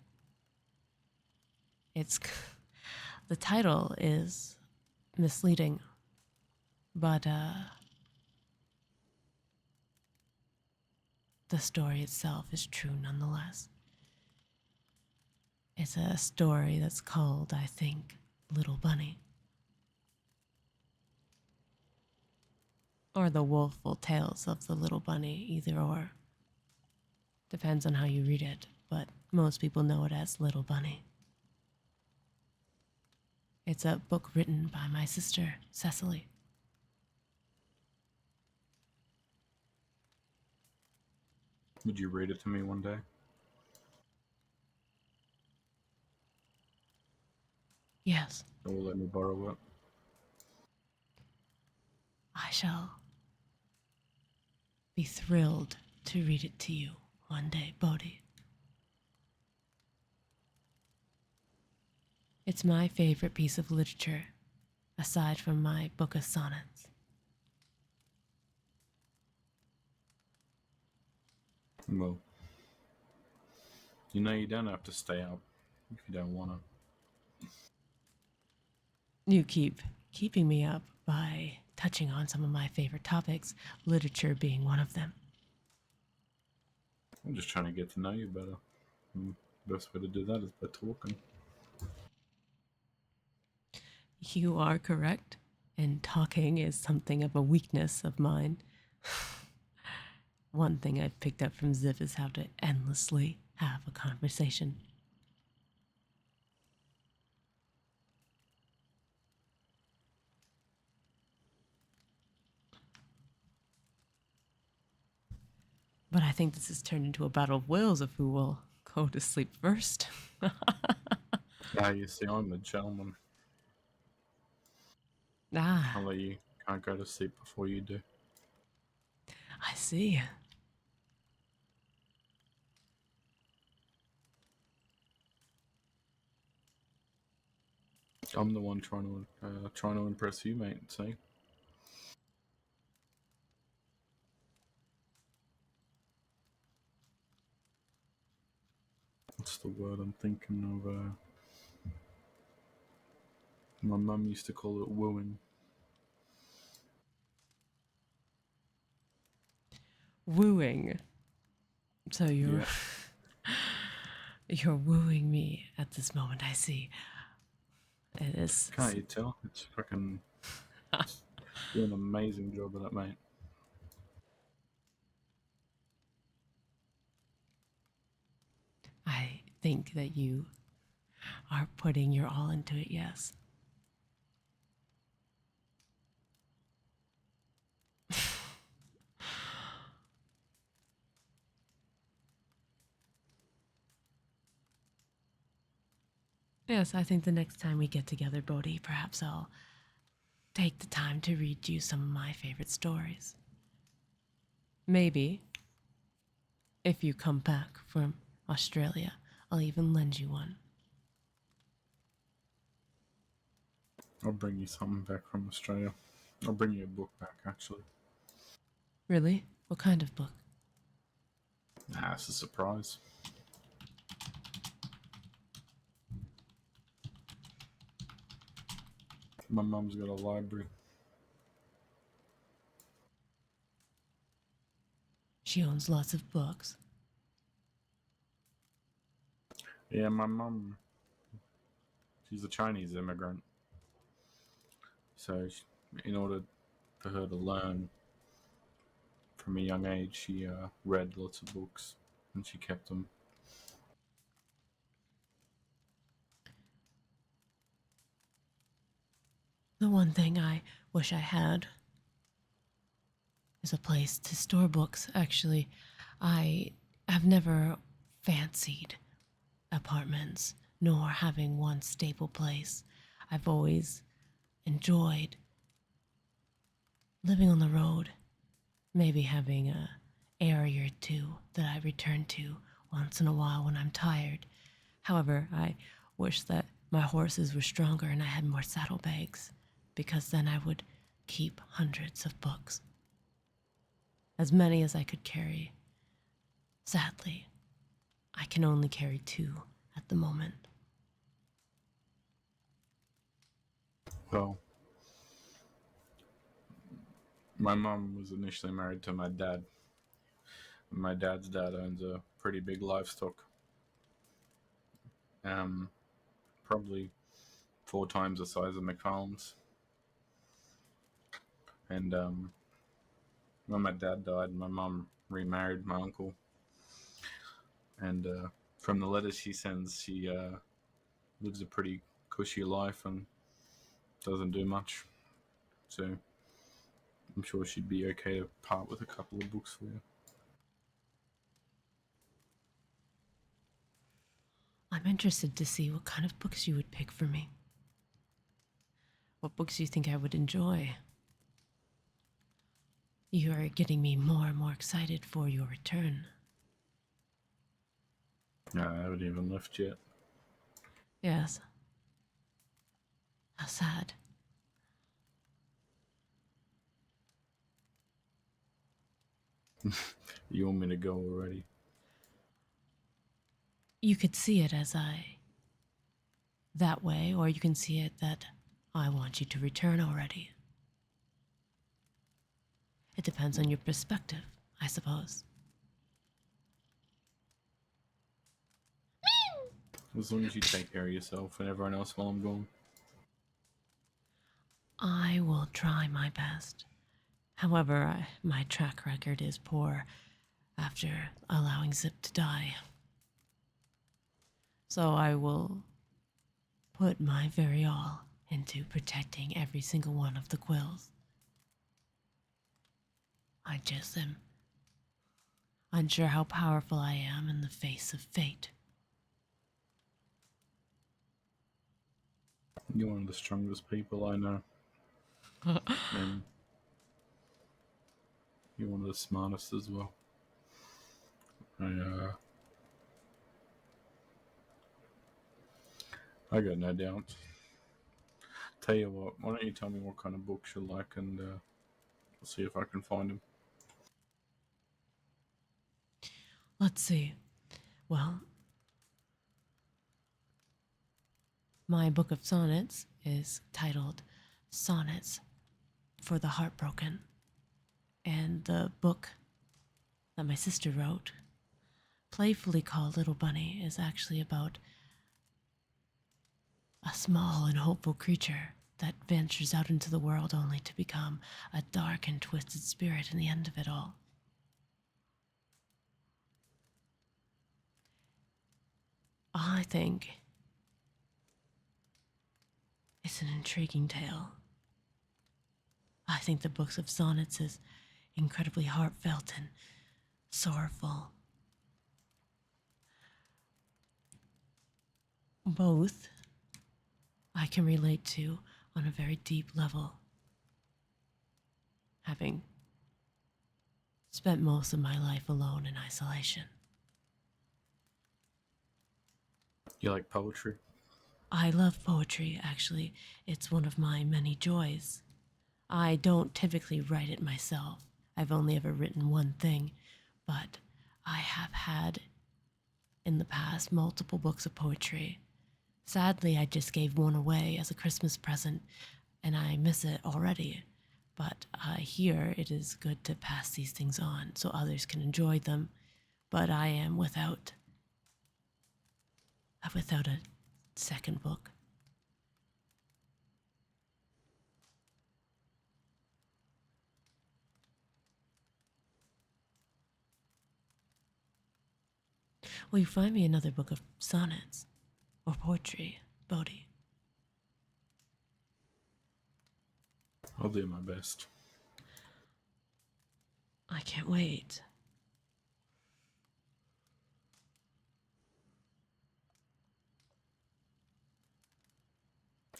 It's the title is misleading, but the story itself is true nonetheless. It's a story that's called, I think, Little Bunny. Or the woeful tales of the little bunny, either or. Depends on how you read it, but most people know it as Little Bunny. It's a book written by my sister, Cecily. Would you read it to me one day? Yes, Or will let me borrow it? I shall be thrilled to read it to you one day, Bodhi. It's my favorite piece of literature, aside from my book of sonnets. Well, you don't have to stay up if you don't want to. You keep keeping me up by touching on some of my favorite topics, literature being one of them. I'm just trying to get to know you better. And the best way to do that is by talking. You are correct. and talking is something of a weakness of mine. One thing I've picked up from Ziv is how to endlessly have a conversation. But I think this has turned into a battle of wills of who will go to sleep first. Ah, you see, I'm a gentleman. Ah, I'll let you can't go to sleep before you do. I see. I'm the one trying to impress you, mate. See, what's the word I'm thinking of? My mum used to call it wooing. Wooing. So you're Yeah, you're wooing me at this moment, I see. It is. can't you tell? It's fucking doing an amazing job of that, mate. I think that you are putting your all into it, yes. Yes, I think the next time we get together, Bodhi, perhaps I'll take the time to read you some of my favorite stories. Maybe, if you come back from Australia, I'll even lend you one. I'll bring you something back from Australia. I'll bring you a book back, actually. Really? What kind of book? Nah, it's a surprise. My mum's got a library. She owns lots of books. Yeah, my mum, she's a Chinese immigrant. So, in order for her to learn from a young age, she read lots of books and she kept them. The one thing I wish I had is a place to store books. Actually, I have never fancied apartments nor having one stable place. I've always enjoyed living on the road, maybe having a area or two that I return to once in a while when I'm tired. However, I wish that my horses were stronger and I had more saddlebags, because then I would keep hundreds of books, as many as I could carry. Sadly, I can only carry two at the moment. Well, my mum was initially married to my dad. My dad's dad owns a pretty big livestock. Um, Probably 4 times the size of McFarlane's. And when my dad died, my mum remarried my uncle. And from the letters she sends, she lives a pretty cushy life and doesn't do much. So I'm sure she'd be okay to part with a couple of books for you. I'm interested to see what kind of books you would pick for me. What books you think I would enjoy. You are getting me more and more excited for your return. No, I haven't even left yet. Yes. How sad. You want me to go already? You could see it as I that way, or you can see it that I want you to return already. It depends on your perspective, I suppose. As long as you take care of yourself and everyone else while I'm gone. I will try my best. However, my track record is poor after allowing Zip to die. So I will put my very all into protecting every single one of the quills. I just am unsure how powerful I am in the face of fate. You're one of the strongest people I know. And you're one of the smartest as well. I got no doubt. Tell you what, why don't you tell me what kind of books you like, and I'll see if I can find them. Let's see. Well, my book of sonnets is titled Sonnets for the Heartbroken. And the book that my sister wrote, playfully called Little Bunny, is actually about a small and hopeful creature that ventures out into the world only to become a dark and twisted spirit in the end of it all. I think it's an intriguing tale. I think the books of sonnets is incredibly heartfelt and sorrowful. Both I can relate to on a very deep level, having spent most of my life alone in isolation. You like poetry? I love poetry, actually. It's one of my many joys. I don't typically write it myself. I've only ever written one thing, but I have had in the past multiple books of poetry. Sadly, I just gave one away as a Christmas present, and I miss it already. But I hear it is good to pass these things on so others can enjoy them. But I am without a second book. Will you find me another book of sonnets or poetry, Bodhi? I'll do my best. I can't wait.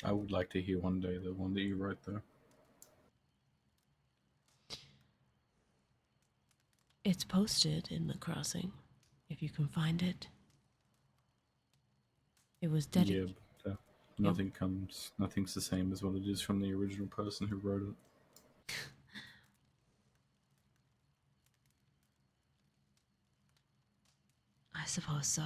I would like to hear one day the one that you wrote, though. It's posted in the crossing, if you can find it. It was Yeah, dedicated. but nothing's the same as what it is from the original person who wrote it. I suppose so.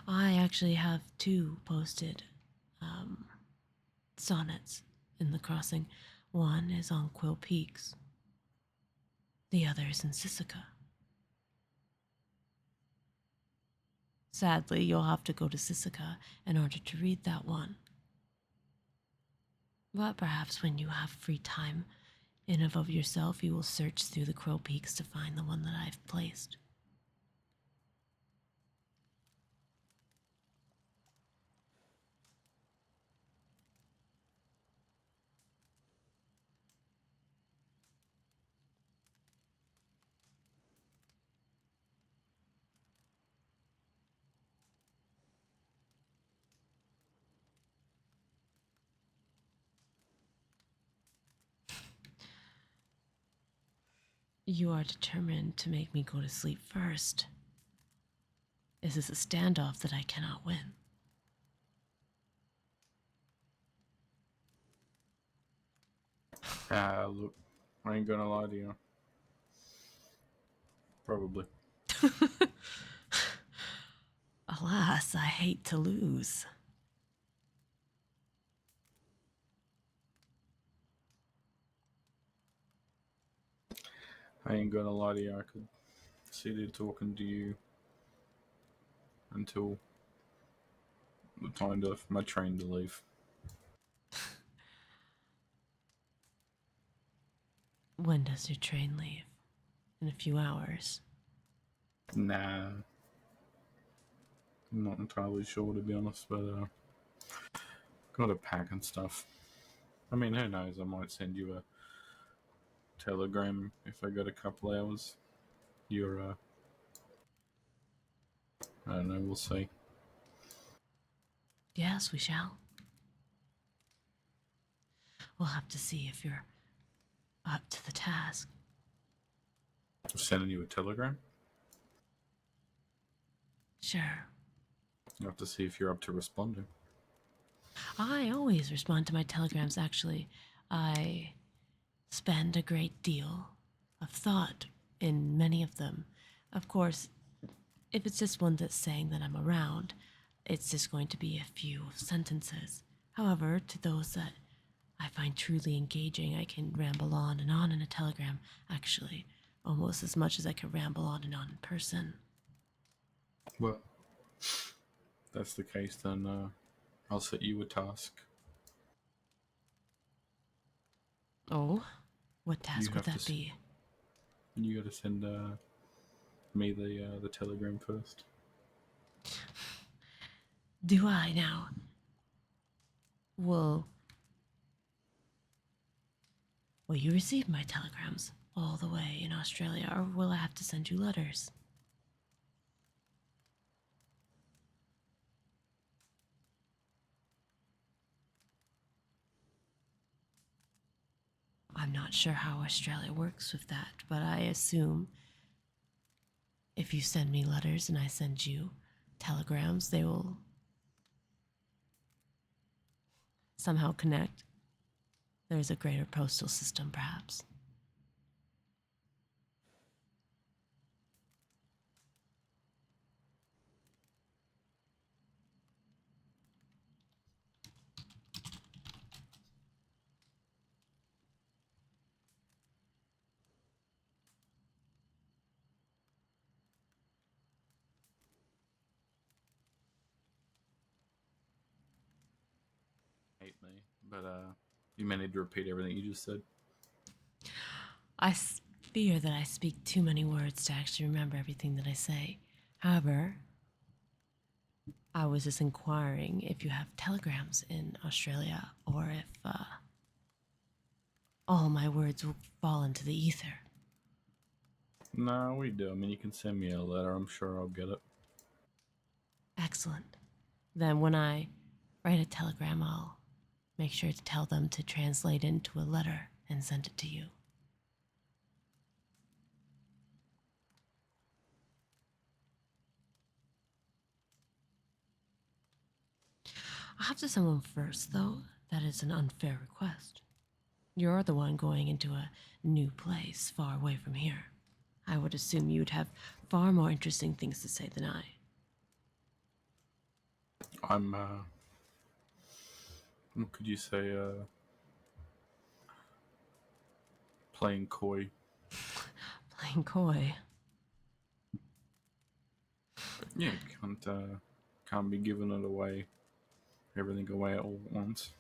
I actually have two posted sonnets in the crossing. One is on Quill Peaks, the other is in Sisika. Sadly, you'll have to go to Sisika in order to read that one. But perhaps when you have free time in and of yourself, you will search through the Quill Peaks to find the one that I've placed. You are determined to make me go to sleep first. Is this a standoff that I cannot win? Look, I ain't gonna lie to you. Probably. Alas, I hate to lose. I ain't gonna lie to you, I could sit here talking to you until the time for my train to leave. When does your train leave? In a few hours. Nah, I'm not entirely sure to be honest, but gotta pack and stuff. I mean, who knows? I might send you a telegram if I got a couple hours. You're, I don't know, we'll see. Yes, we shall. We'll have to see if you're up to the task. I'm sending you a telegram. Sure. You have to see if you're up to responding. I always respond to my telegrams, actually. I spend a great deal of thought in many of them. Of course, if it's just one that's saying that I'm around, it's just going to be a few sentences. However, to those that I find truly engaging, I can ramble on and on in a telegram, actually, almost as much as I could ramble on and on in person. Well, if that's the case, then I'll set you a task. Oh? What task would have that be? You gotta send me the telegram first. Do I now? Will you receive my telegrams all the way in Australia, or will I have to send you letters? I'm not sure how Australia works with that, but I assume if you send me letters and I send you telegrams, they will somehow connect. There's a greater postal system, perhaps. Hate me, but you may need to repeat everything you just said. I fear that I speak too many words to actually remember everything that I say. However, I was just inquiring if you have telegrams in Australia or if all my words will fall into the ether. No, we do. I mean, you can send me a letter. I'm sure I'll get it. Excellent. Then when I write a telegram, I'll make sure to tell them to translate into a letter and send it to you. I'll have to someone first, though. That is an unfair request. You're the one going into a new place far away from here. I would assume you'd have far more interesting things to say than I. I'm, what could you say, playing coy. Playing coy. Yeah, can't be giving it away, everything away all at once.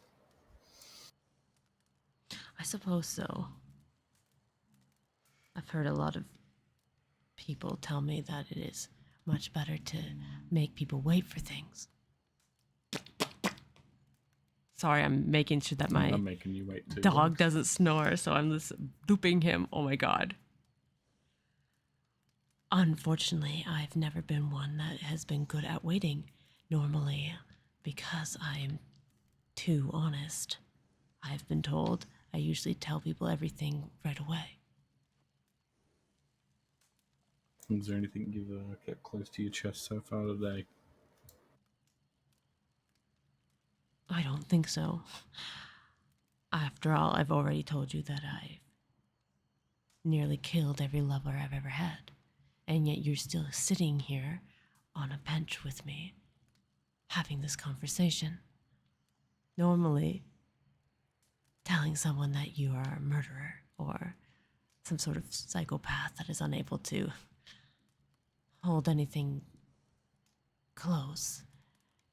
I suppose so. I've heard a lot of people tell me that it is much better to make people wait for things. Sorry, I'm making sure that my I'm making you wait too. dog doesn't snore, so I'm just looping him. Oh my god. Unfortunately, I've never been one that has been good at waiting. Normally, because I am too honest, I've been told I usually tell people everything right away. Is there anything you've kept close to your chest so far today? I don't think so. After all, I've already told you that I've nearly killed every lover I've ever had. And yet you're still sitting here on a bench with me, having this conversation. Normally, telling someone that you are a murderer or some sort of psychopath that is unable to hold anything close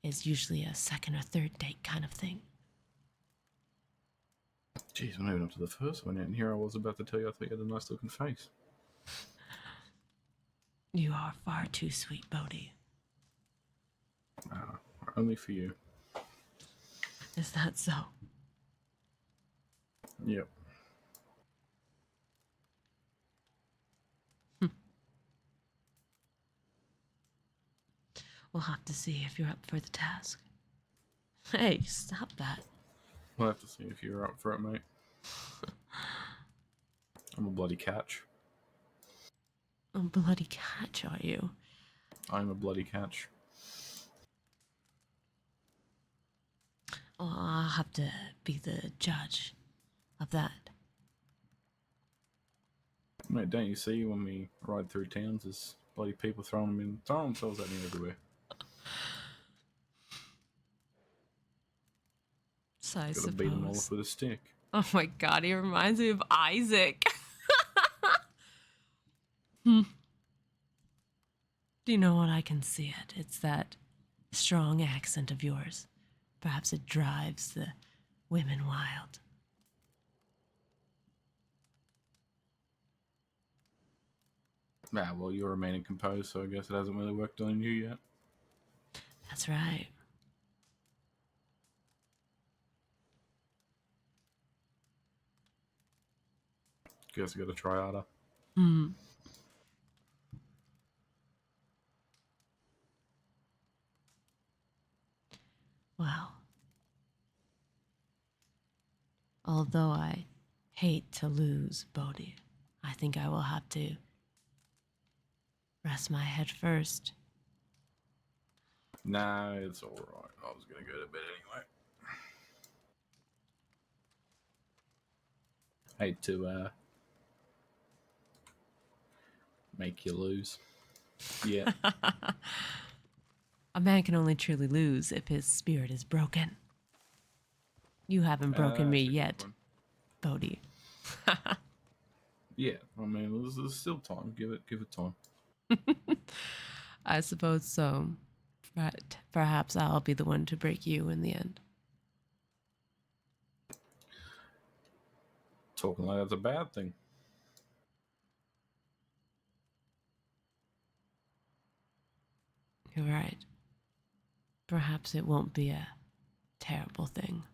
is usually a second or third date kind of thing. Jeez, we're not even up to the first one yet, and here I was about to tell you I thought you had a nice looking face. You are far too sweet, Bodhi. Only for you. Is that so? Yep. We'll have to see if you're up for the task. Hey, stop that. We'll have to see if you're up for it, mate. I'm a bloody catch. A bloody catch, are you? I'm a bloody catch. Oh, I'll have to be the judge of that. Mate, don't you see when we ride through towns, there's bloody people throwing themselves at me everywhere. So I Gotta beat them all up suppose. with a stick. Oh my god, he reminds me of Isaac. Do you know what? I can see it. It's that strong accent of yours. Perhaps it drives the women wild. Ah, well, you're remaining composed, so I guess it hasn't really worked on you yet. That's right. Guess I gotta try harder. Well, although I hate to lose Bodhi, I think I will have to rest my head first. Nah, it's alright. I was gonna go to bed anyway. Hate to make you lose. Yeah. A man can only truly lose if his spirit is broken. You haven't broken me That's a good yet, one. Bodhi. Yeah, I mean, there's still time. Give it time. I suppose so. But perhaps I'll be the one to break you in the end. Talking like that's a bad thing. You're right. Perhaps it won't be a terrible thing.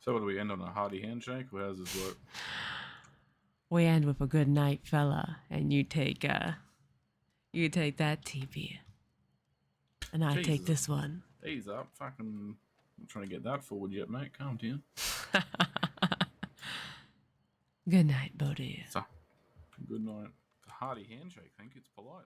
So, what do we end on, a hearty handshake? Or how does this work? We end with a good night, fella, and you take that TP. And I take Jesus. this one. Ease up. Fucking. I'm trying to get that forward yet, mate. Calm down. Good night, Bodhi. So, good night. It's a hearty handshake. I think it's polite.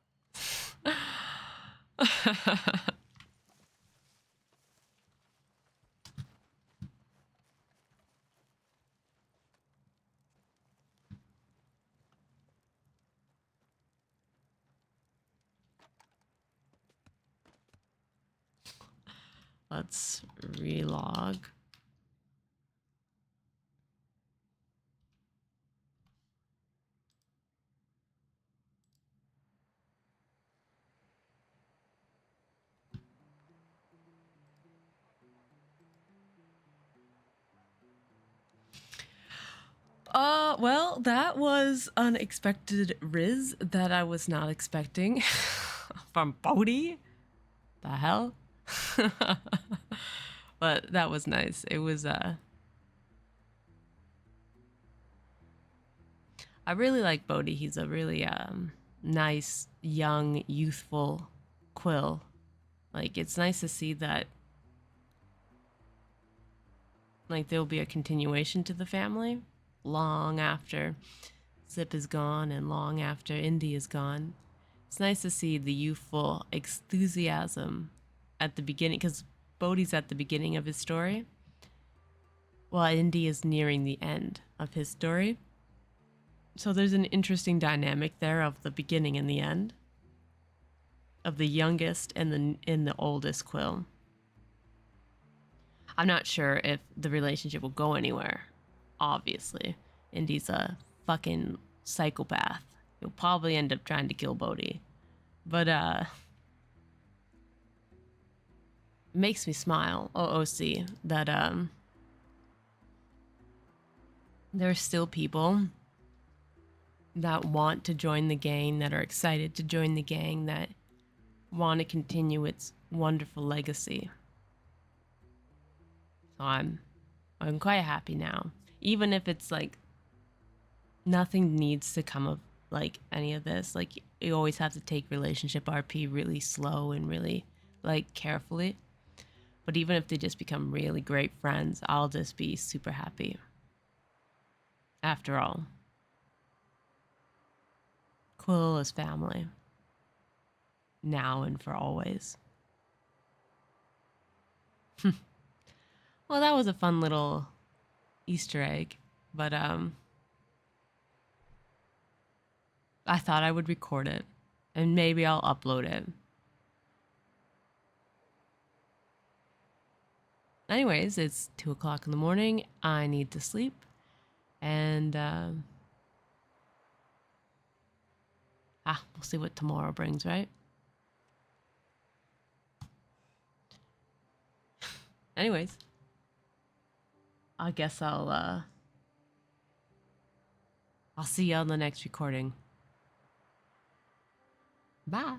Let's relog. Well, that was unexpected Riz that I was not expecting from Bodhi. The hell? But that was nice. It was I really like Bodhi. He's a really nice, young, youthful Quill. Like, it's nice to see that like there'll be a continuation to the family long after Zip is gone and long after Indy is gone. It's nice to see the youthful enthusiasm at the beginning, because Bodhi's at the beginning of his story, while Indy is nearing the end of his story. So there's an interesting dynamic there of the beginning and the end, of the youngest and the oldest Quill. I'm not sure if the relationship will go anywhere obviously. Indy's a fucking psychopath. He'll probably end up trying to kill Bodhi. But, it makes me smile, OOC, that, there's still people that want to join the gang, that are excited to join the gang, that want to continue its wonderful legacy. So I'm quite happy now. Even if it's like nothing needs to come of like any of this. Like you always have to take relationship RP really slow and really like carefully. But even if they just become really great friends, I'll just be super happy. After all, Quill is family. Now and for always. Well, that was a fun little Easter egg, but I thought I would record it and maybe I'll upload it. Anyways, it's 2 o'clock in the morning. I need to sleep. And we'll see what tomorrow brings, right? Anyways, I guess I'll see you on the next recording. Bye.